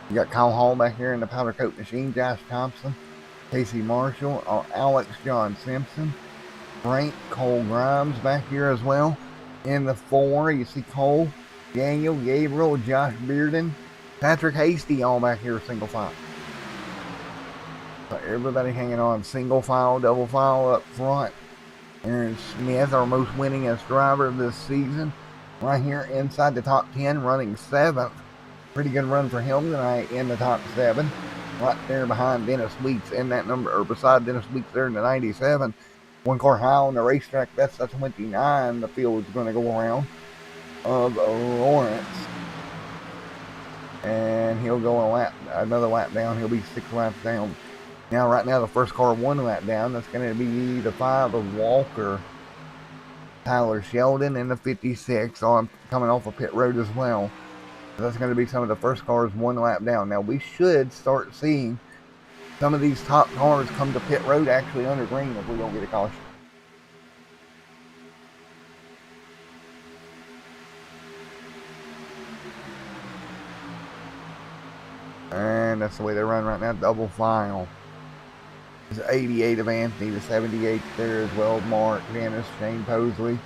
You got Kyle Hall back here in the powder coat machine. Josh Thompson, Casey Marshall, Alex John Simpson, Frank Cole Grimes back here as well. In the 4, you see Cole, Daniel, Gabriel, Josh Bearden, Patrick Hasty all back here single file. So everybody hanging on single file, double file up front. Aaron Smith, our most winningest driver of this season, right here inside the top 10, running 7th. Pretty good run for him tonight in the top 7. Right there behind Dennis Weeks in that number, or beside Dennis Weeks there in the 97. 1 car high on the racetrack, that's the 29 the field is going to go around of Lawrence. And he'll go another lap down. He'll be 6 laps down. Now, right now, the first car 1 lap down. That's going to be the 5 of Walker. Tyler Sheldon in the 56 on coming off of pit road as well. So that's going to be some of the first cars 1 lap down. Now, we should start seeing some of these top cars come to pit road actually under green if we don't get a caution. And that's the way they run right now, double file. There's 88 of Anthony, the 78 there as well. Mark, Dennis, Shane Posley,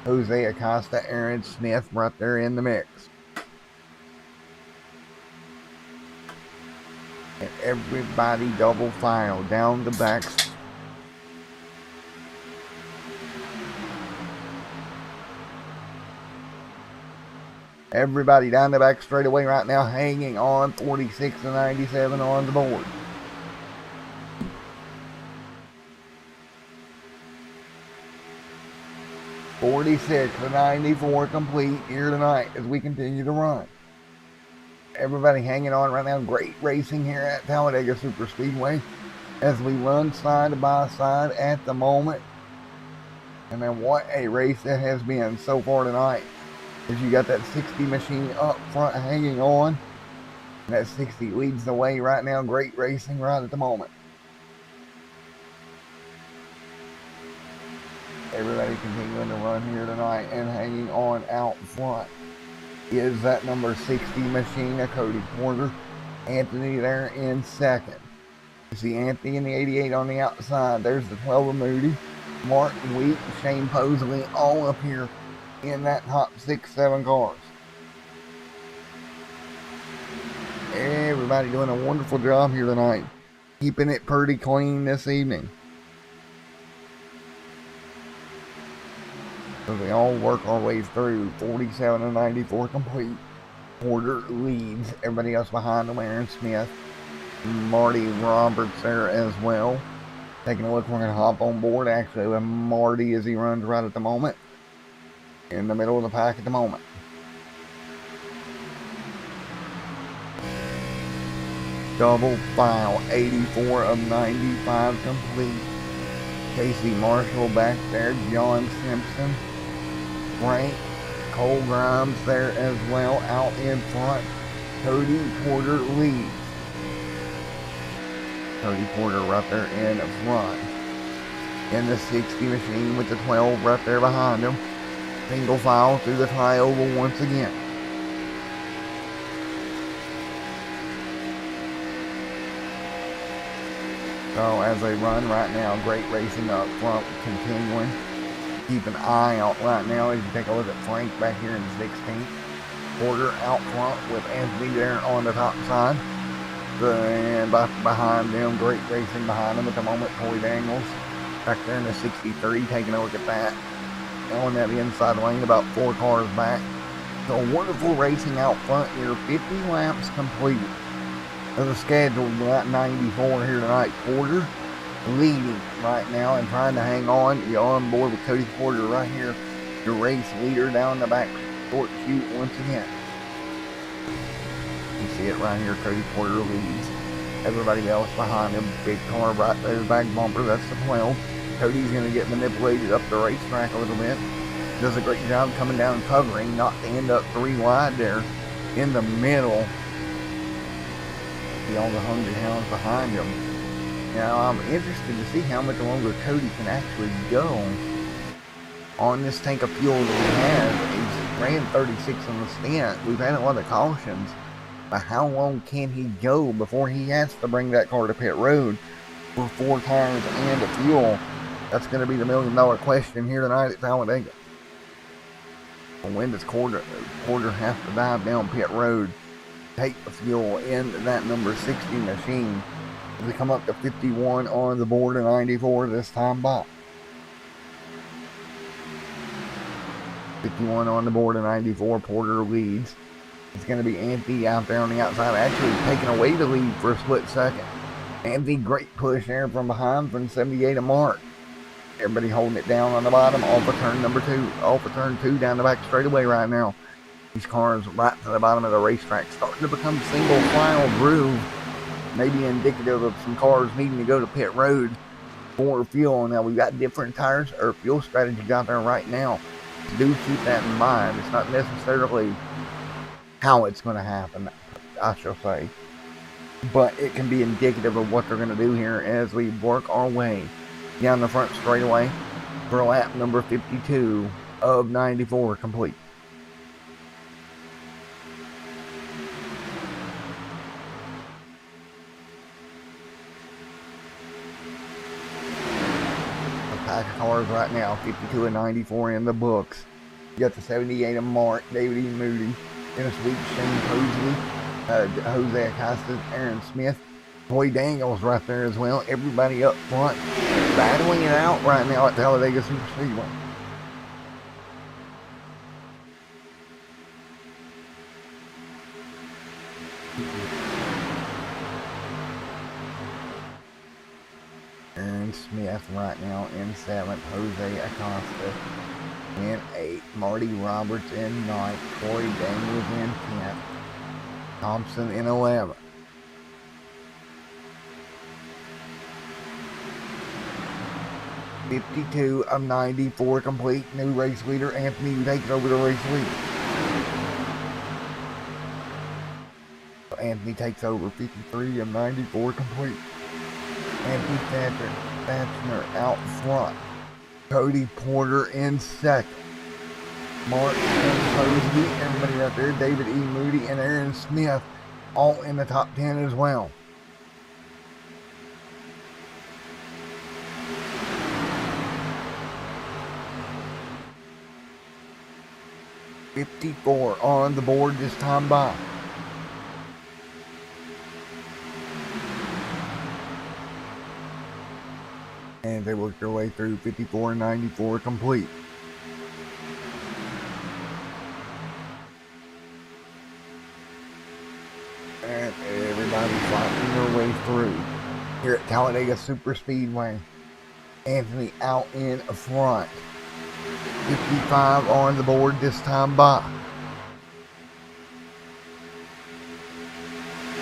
Jose Acosta, Aaron Smith right there in the mix. And everybody double file down the back. Everybody down the back straightaway right now, hanging on 46 and 97 on the board. '46 to 94 complete here tonight as we continue to run. Everybody hanging on right now. Great racing here at Talladega Super Speedway as we run side by side at the moment. And then what a race that has been so far tonight. As you got that 60 machine up front hanging on. And that 60 leads the way right now. Great racing right at the moment. Everybody continuing to run here tonight and hanging on out front is that number 60 machine of Cody Porter. Anthony there in second. You see Anthony in the 88 on the outside. There's the 12 of Moody. Mark Wheat, Shane Posley all up here in that top 6-7 cars. Everybody doing a wonderful job here tonight. Keeping it pretty clean this evening. So we all work our way through 47 and 94 complete. Porter leads. Everybody else behind him, Aaron Smith. Mardy Roberts there as well. Taking a look, we're going to hop on board actually with Mardy as he runs right at the moment. In the middle of the pack at the moment. Double file, 84 of 95 complete. Casey Marshall back there, John Simpson. Frank Cole Grimes there as well, out in front. Cody Porter leads. Cody Porter right there in front. In the 60 machine with the 12 right there behind him. Single file through the tri-oval once again. So as they run right now, great racing up front continuing. Keep an eye out right now as you take a look at Frank back here in 16th. Porter out front with Anthony there on the top side. And behind them, great racing behind them at the moment. Toy Daniels back there in the 63, taking a look at that. On that inside lane, about 4 cars back. So wonderful racing out front here. 50 laps completed. Of the scheduled lap 94 here tonight. Porter leading right now and trying to hang on. You're on board with Cody Porter right here, your race leader down the back short chute once again. You see it right here, Cody Porter leads. Everybody else behind him, big car right there, back bumper, that's the 12. Cody's going to get manipulated up the racetrack a little bit. Does a great job coming down and covering, not to end up 3 wide there in the middle. See all the hungry hounds behind him. Now I'm interested to see how much longer Cody can actually go on this tank of fuel that he has. He's ran 36 on the stint. We've had a lot of cautions, but how long can he go before he has to bring that car to pit road for 4 tires and the fuel? That's going to be the $1 million question here tonight at Talladega. When does Porter have to dive down pit road, take the fuel in that number 60 machine? We come up to 51 on the board and 94 this time by. 51 on the board and 94, Porter leads. It's going to be Anthony out there on the outside, actually taking away the lead for a split second. Anthony, great push there from behind from 78 to Mark. Everybody holding it down on the bottom, off of turn number 2. Off of turn 2 down the back straightaway right now. These cars right to the bottom of the racetrack starting to become single file groove. Maybe indicative of some cars needing to go to pit road for fuel. Now we've got different tires or fuel strategies out there right now. Do keep that in mind. It's not necessarily how it's going to happen, I shall say, but it can be indicative of what they're going to do here as we work our way down the front straightaway for lap number 52 of 94 complete. Pack of cars right now, 52 and 94 in the books. You got the 78 of Mark, David E. Moody, Dennis Weeks, Shane Posley, Jose Acosta, Aaron Smith, Toy Daniels right there as well. Everybody up front battling it out right now at Talladega Super Speedway. Aaron Smith right now in 7th, Jose Acosta in 8th, Mardy Roberts in 9th, Troy Daniels in 10th, Thompson in 11th. $52 of 94 complete. New race leader Anthony taking over the race lead. Anthony takes over. 53 of 94 complete. Anthony Thatcher out front. Cody Porter in 2nd. Mark and Posey, everybody out there. David E. Moody and Aaron Smith all in the top 10 as well. $54 on the board this time by. And they work their way through 54 and 94 complete. And everybody fighting their way through here at Talladega Super Speedway. Anthony out in front. 55 on the board this time by.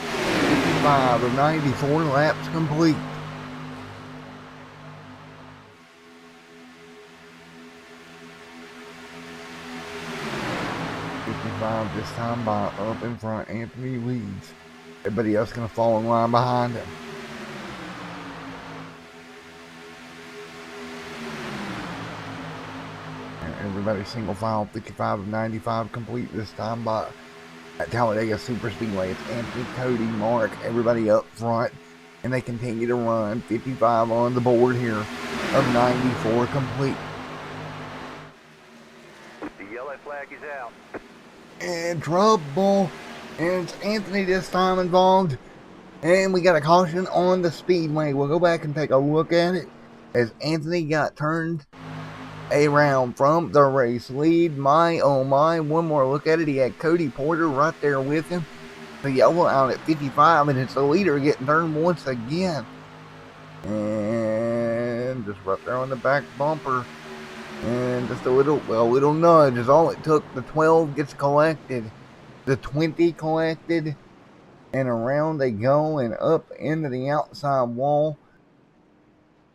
55 of 94 laps complete. This time by up in front. Anthony leads. Everybody else gonna fall in line behind him. And everybody single file. 55 of 95 complete this time by at Talladega Super Speedway. It's Anthony, Cody, Mark, everybody up front. and they continue to run. 55 on the board here of 94 complete. The yellow flag is out. And trouble, and it's Anthony this time involved, and we got a caution on the speedway. We'll go back and take a look at it as Anthony got turned around from the race lead. My oh my, one more look at it. He had Cody Porter right there with him. The yellow out at 55, and it's the leader getting turned once again. And just right there on the back bumper. And just a little nudge is all it took. The 12 gets collected. The 20 collected. And around they go and up into the outside wall.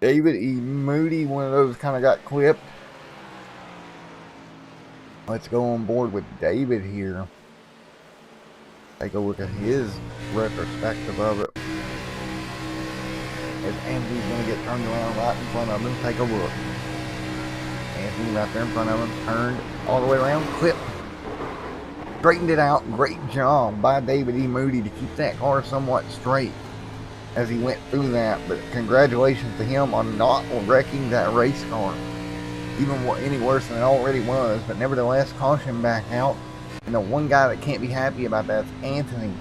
David E. Moody, one of those kind of got clipped. Let's go on board with David here. Take a look at his retrospective of it. As Anthony's going to get turned around right in front of him. Take a look. Anthony right there in front of him. Turned all the way around. Clipped. Straightened it out. Great job by David E. Moody to keep that car somewhat straight as he went through that. But congratulations to him on not wrecking that race car. Even any worse than it already was. But nevertheless, caution back out. And the one guy that can't be happy about that is Anthony.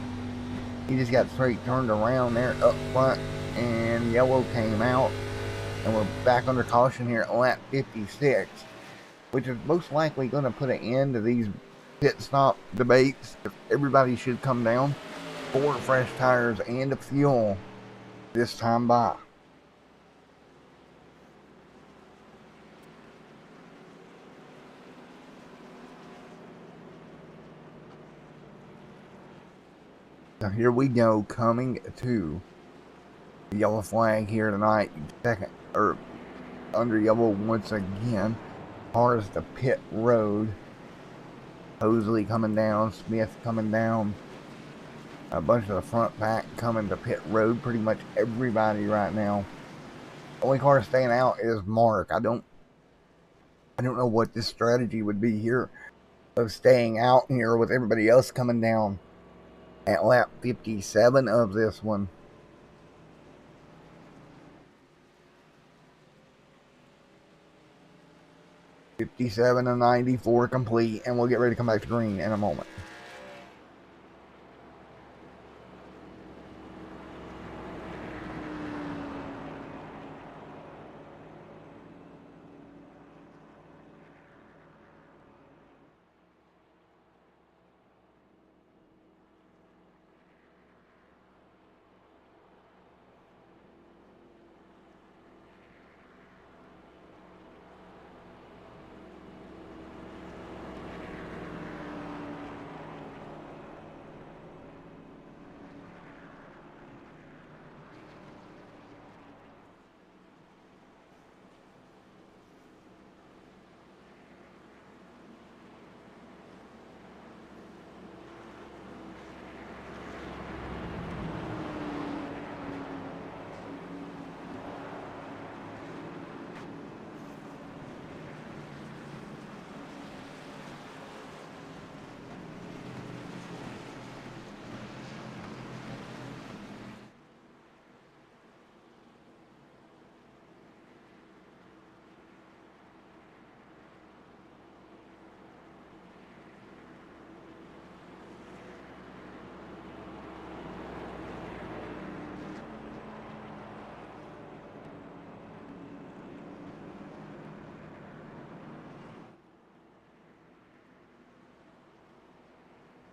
He just got straight turned around there up front. And yellow came out. And we're back under caution here at lap 56. Which is most likely going to put an end to these pit stop debates. Everybody should come down for fresh tires and fuel this time by. So here we go, coming to the yellow flag here tonight. Second, or under yellow once again. Cars to pit road. Hosley coming down, Smith coming down. A bunch of the front pack coming to pit road. Pretty much everybody right now. Only car staying out is Mark. I don't know what this strategy would be here of staying out here with everybody else coming down at lap 57 of this one. '57 and 94 complete, and we'll get ready to come back to green in a moment.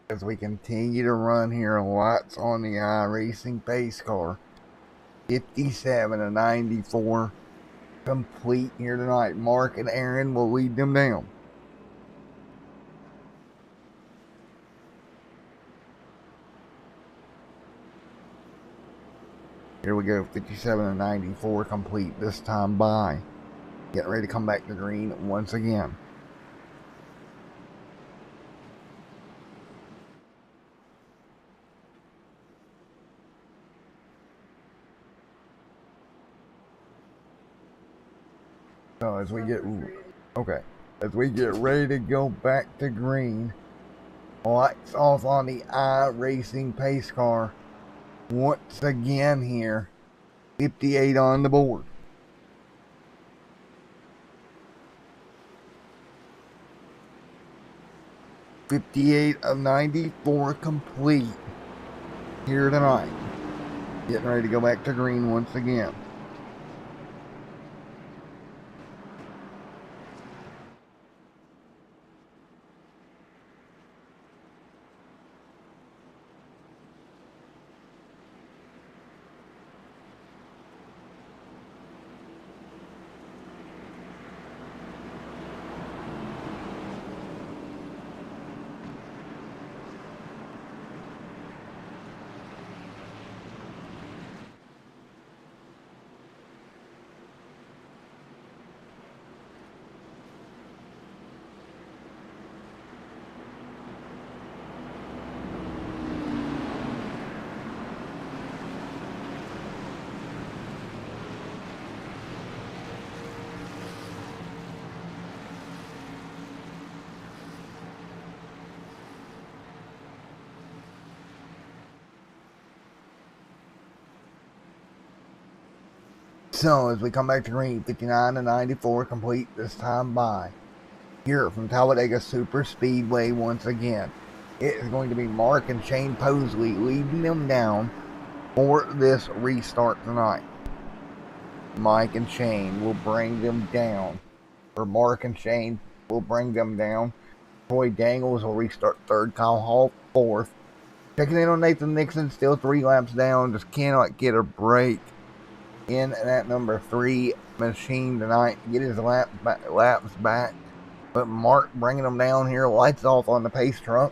As we continue to run here, lots on the iRacing pace car. 57 and 94 complete here tonight. Mark and Aaron will lead them down. Here we go, 57 and 94 complete this time by. Getting ready to come back to green once again. So as we get ready to go back to green, lights off on the iRacing pace car once again here 58 on the board. 58 of 94 complete here tonight. Getting ready to go back to green once again. So as we come back to green, 59 to 94 complete this time by. Here from Talladega Super Speedway once again. It is going to be Mark and Shane Posley leading them down for this restart tonight. Mike and Shane will bring them down. Or Mark and Shane will bring them down. Troy Dangles will restart third. Kyle Hall fourth. Checking in on Nathan Nixon, still 3 laps down. Just cannot get a break in that number 3 machine tonight to get his laps back. But Mark bringing them down here, lights off on the pace truck.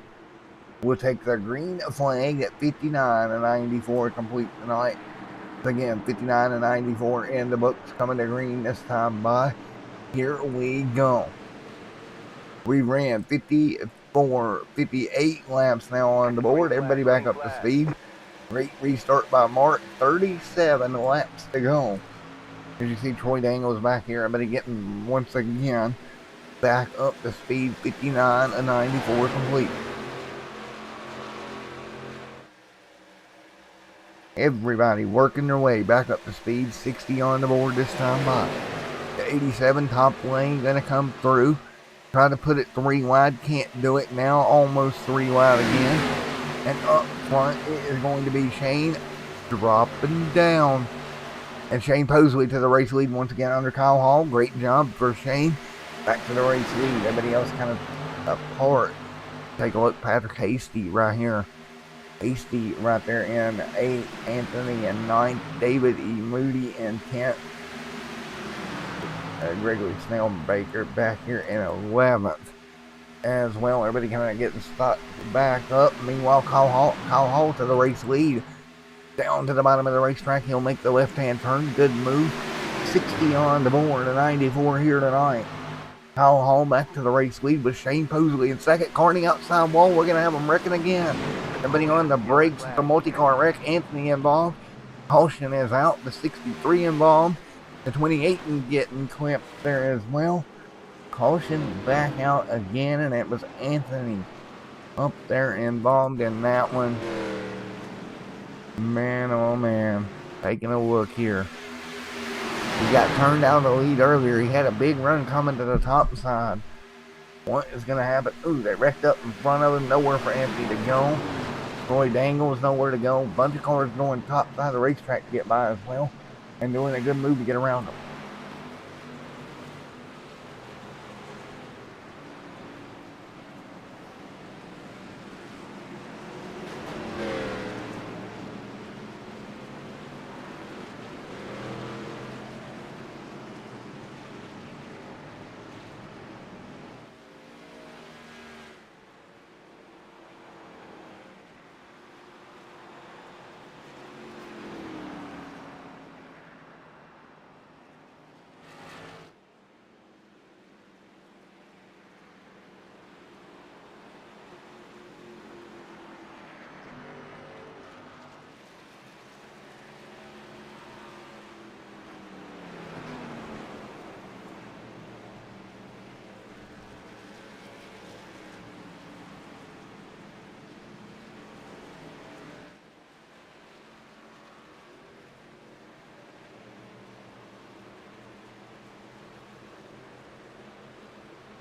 We'll take the green flag at 59 and 94 complete tonight. Again, 59 and 94 in the books, coming to green this time by. Here we go. We ran 58 laps now on the board. Everybody back up to speed. Great restart by Mark. 37 laps to go. As you see, Troy Dangles back here. Everybody getting once again back up to speed. 59 and 94 complete. Everybody working their way back up to speed. 60 on the board this time by. The 87 top lane gonna come through. Try to put it 3 wide. Can't do it now. Almost 3 wide again. And up front it is going to be Shane dropping down. And Shane Posley to the race lead once again under Kyle Hall. Great job for Shane. Back to the race lead. Everybody else kind of apart. Take a look. Patrick Hasty right here. Hasty right there in 8th. Anthony in 9th. David E. Moody in 10th. Gregory Snellbaker back here in 11th. As well, everybody kind of getting stuck back up. Meanwhile, Kyle Hall to the race lead. Down to the bottom of the racetrack. He'll make the left-hand turn. Good move. 60 on the board. A 94 here tonight. Kyle Hall back to the race lead with Shane Posley in second. Carney outside wall. We're going to have them wrecking again. Everybody on the brakes. The multi-car wreck. Anthony involved. Caution is out. The 63 involved. The 28 and getting clipped there as well. Caution back out again, and it was Anthony up there involved in that one. Man, oh man. Taking a look here. He got turned out of the lead earlier. He had a big run coming to the top side. What is going to happen? Ooh, they wrecked up in front of him. Nowhere for Anthony to go. Troy Dangles nowhere to go. Bunch of cars going top side of the racetrack to get by as well. And doing a good move to get around them.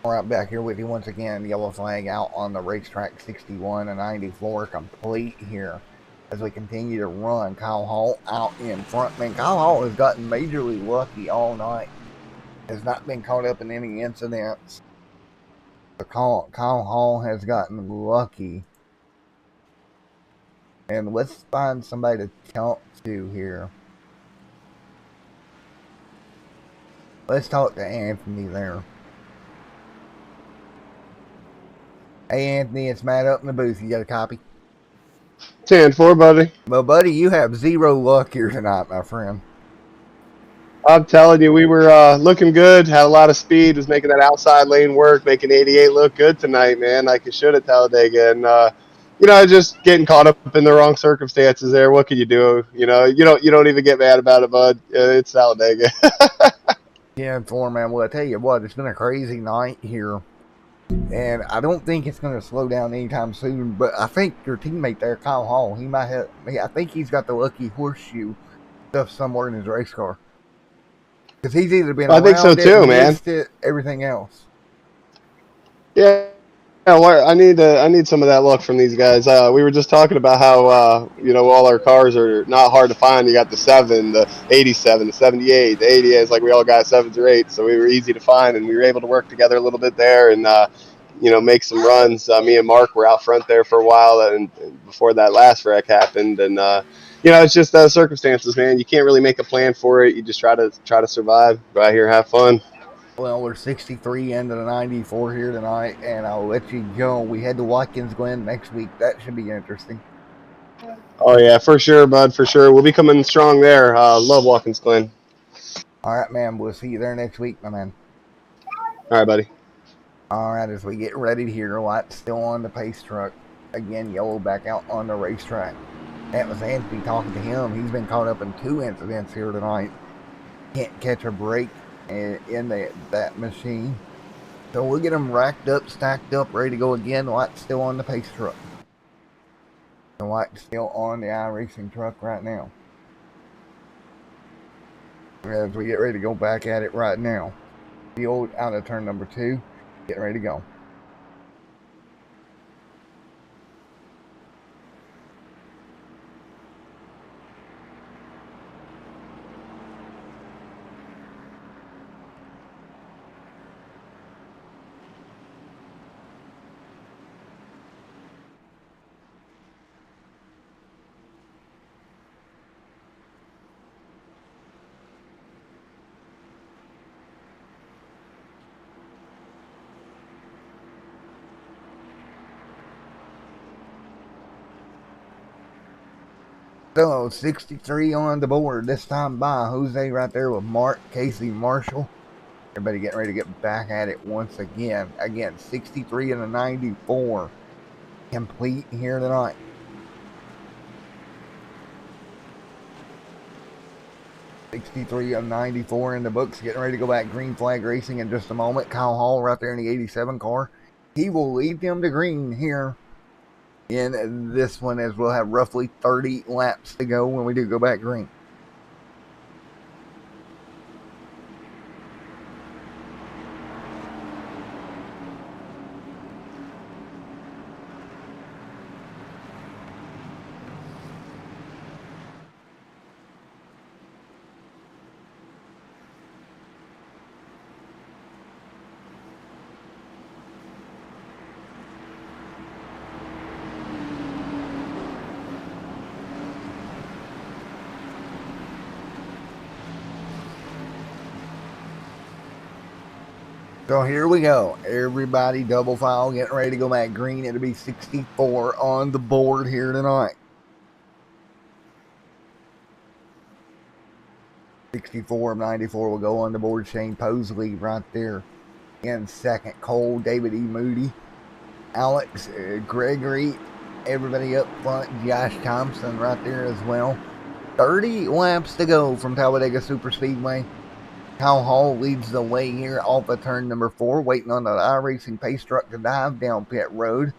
Right back here with you once again. Yellow flag out on the racetrack, 61 and 94 complete here as we continue to run. Kyle Hall out in front. Man, Kyle Hall has gotten majorly lucky all night. Has not been caught up in any incidents. But Kyle Hall has gotten lucky. And let's find somebody to talk to here. Let's talk to Anthony there. Hey Anthony, it's Matt up in the booth. You got a copy? 10-4, buddy. Well, buddy, you have zero luck here tonight, my friend. I'm telling you, we were looking good, had a lot of speed, was making that outside lane work, making 88 look good tonight, man, like it should at Talladega. And, just getting caught up in the wrong circumstances there. What can you do? You don't even get mad about it, bud. It's Talladega. Yeah, man. Well, I tell you what, it's been a crazy night here. And I don't think it's going to slow down anytime soon. But I think your teammate there, Kyle Hall, he might have. I think he's got the lucky horseshoe stuff somewhere in his race car. Because he's either been I think so too, man. missed it, everything else. Yeah. I need some of that luck from these guys. We were just talking about how all our cars are not hard to find. You got the 7, the 87, the 78, the 88. It's like we all got 7s or 8s, so we were easy to find, and we were able to work together a little bit there and make some runs. Me and Mark were out front there for a while, and before that last wreck happened, and it's just circumstances, man. You can't really make a plan for it. You just try to survive. Go out here, have fun. Well, we're 63 into the 94 here tonight, and I'll let you go. We head to Watkins Glen next week. That should be interesting. Oh, yeah, for sure, bud, for sure. We'll be coming strong there. Love Watkins Glen. All right, man. We'll see you there next week, my man. All right, buddy. All right, as we get ready to hear White still on the pace truck. Again, yellow back out on the racetrack. That was Anthony talking to him. He's been caught up in 2 incidents here tonight. Can't catch a break in that machine. So we'll get them racked up, stacked up, ready to go again. White's still on the pace truck. And White's still on the iRacing truck right now. As we get ready to go back at it right now. Field out of turn number 2. Getting ready to go. So 63 on the board this time by Jose right there with Mark, Casey, Marshall. Everybody getting ready to get back at it once again. Again, 63 and a 94 complete here tonight. $63 of 94 in the books. Getting ready to go back green flag racing in just a moment. Kyle Hall right there in the 87 car. He will lead them to green here in this one, as we'll have roughly 30 laps to go when we do go back green. So here we go. Everybody double file getting ready to go back green. It'll be 64 on the board here tonight. 64 of 94 will go on the board. Shane Posley right there in second. Cole, David E. Moody, Alex, Gregory, everybody up front. Josh Thompson right there as well. 30 laps to go from Talladega Super Speedway. Kyle Hall leads the way here off of turn number 4, waiting on the iRacing pace truck to dive down pit road.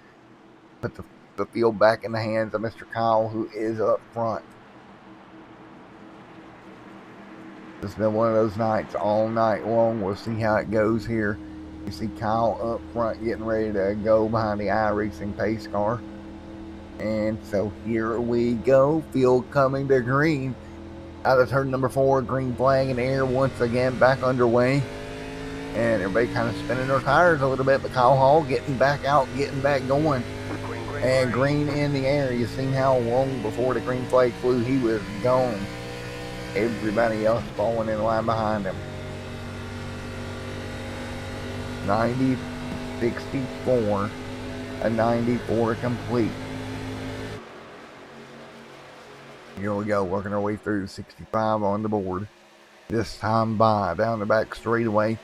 Put the field back in the hands of Mr. Kyle, who is up front. It's been one of those nights all night long. We'll see how it goes here You see Kyle up front getting ready to go behind the iRacing pace car. And so here we go. Field coming to green. Out of turn number 4, green flag in the air once again, back underway. And everybody kind of spinning their tires a little bit, but Kyle Hall getting back out, getting back going. And green in the air. You seen how long before the green flag flew, he was gone. Everybody else falling in line behind him. 90, 64, a 94 complete. Here we go, working our way through 65 on the board. This time by down the back straightaway.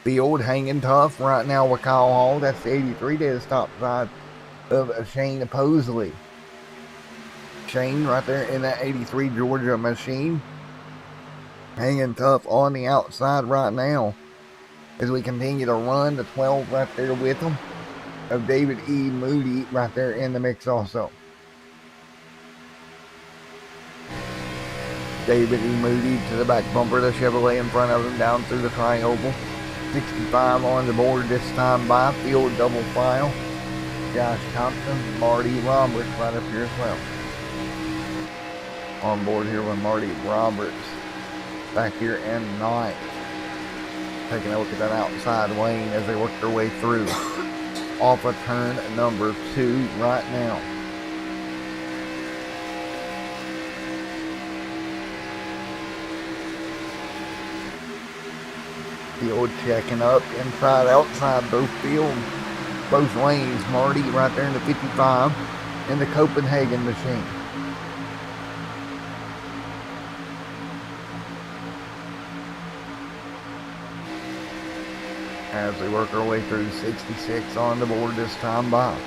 Field hanging tough right now with Kyle Hall. That's the 83 to his top side of Shane Posley. Shane right there in that 83 Georgia machine. Hanging tough on the outside right now. As we continue to run, the 12 right there with him. Of David E. Moody right there in the mix also. David E. Moody to the back bumper, the Chevrolet in front of him down through the tri-oval. 65 on the board this time by. Field double file. Josh Thompson, Mardy Roberts right up here as well. On board here with Mardy Roberts. Back here in ninth. Taking a look at that outside lane as they work their way through. Off of turn number 2 right now. Field checking up inside, outside both field, both lanes. Mardy right there in the 55 in the Copenhagen machine. As we work our way through 66 on the board this time by.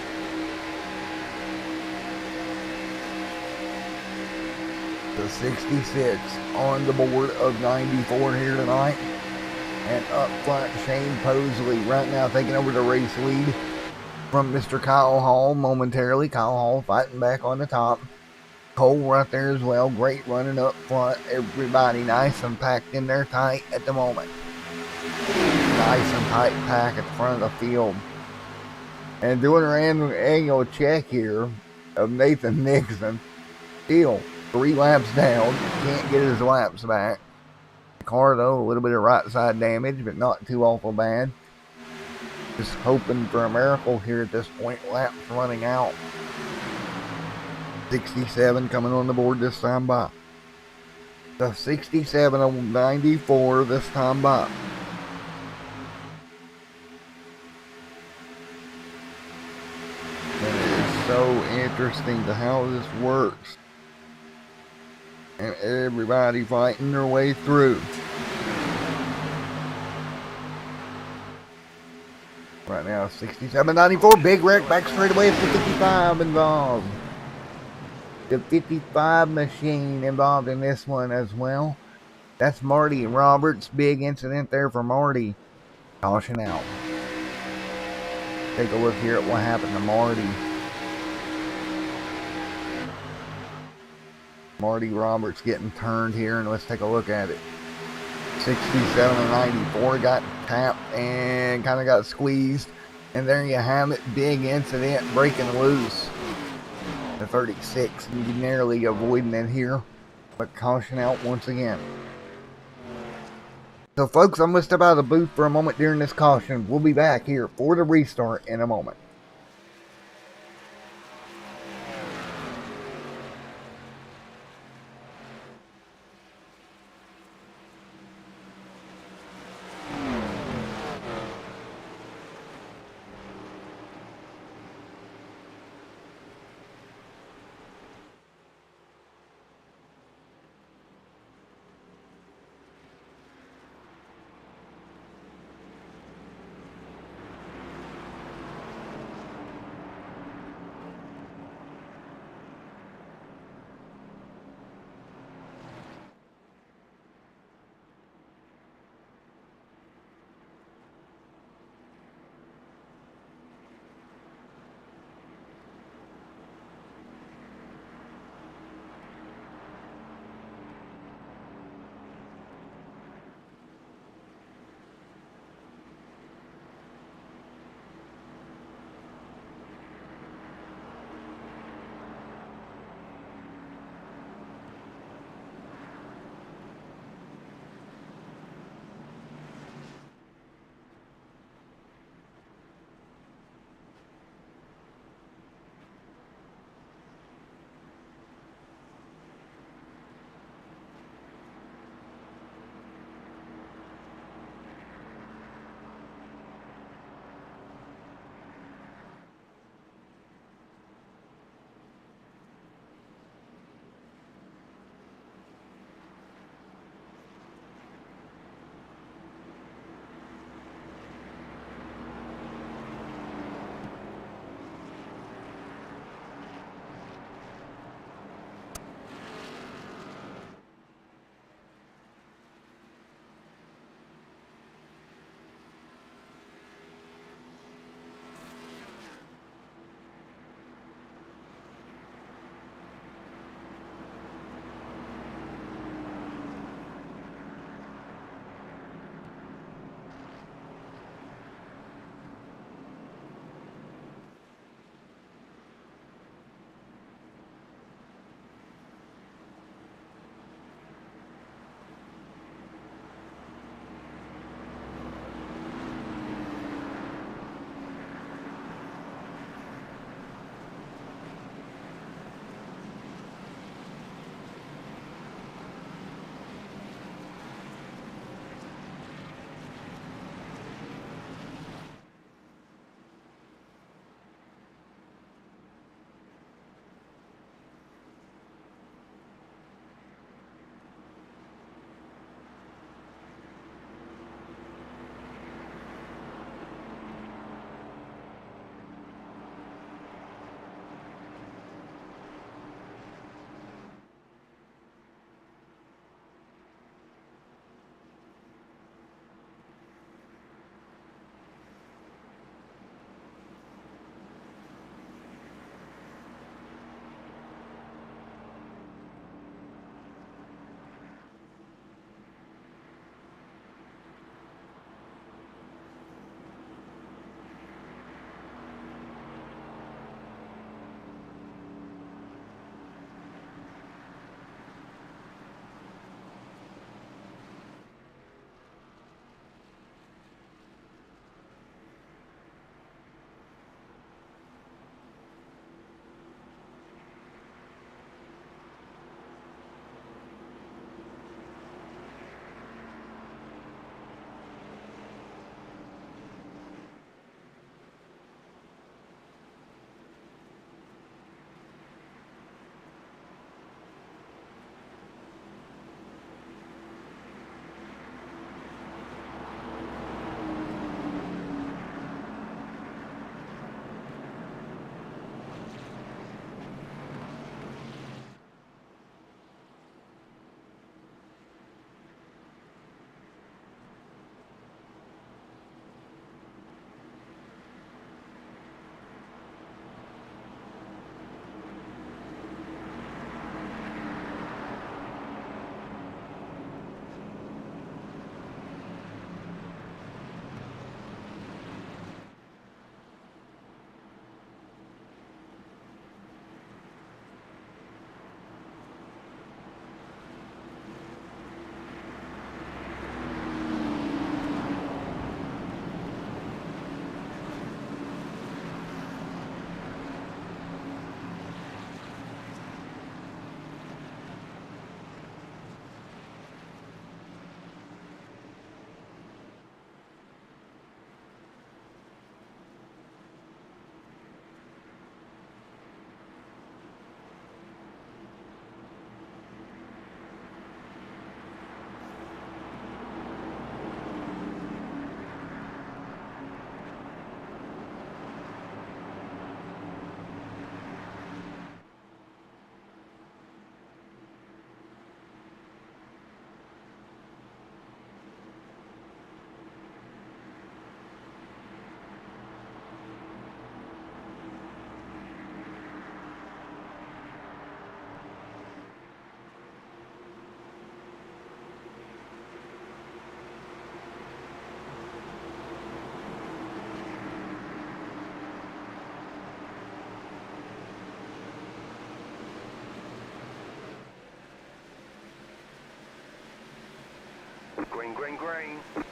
The 66 on the board of 94 here tonight. And up front, Shane Posley right now taking over the race lead from Mr. Kyle Hall momentarily. Kyle Hall fighting back on the top. Cole right there as well. Great running up front. Everybody nice and packed in there tight at the moment. Nice and tight pack at the front of the field. And doing our annual check here of Nathan Nixon. Still 3 laps down. Can't get his laps back. Car though, a little bit of right side damage, but not too awful bad. Just hoping for a miracle here at this point. Laps running out. 67 coming on the board this time by. The 67 on 94 this time by. And it is so interesting to how this works. And everybody fighting their way through. Right now, 67-94, big wreck back straight away at the 55 involved. The 55 machine involved in this one as well. That's Mardy Roberts, big incident there for Mardy. Caution out. Take a look here at what happened to Mardy. Mardy Roberts getting turned here, and let's take a look at it. 67 and 94 got tapped and kind of got squeezed, and there you have it. Big incident, breaking loose. The 36 narrowly avoiding it here, but caution out once again. So folks, I'm going to step out of the booth for a moment during this caution. We'll be back here for the restart in a moment. Green, green, green.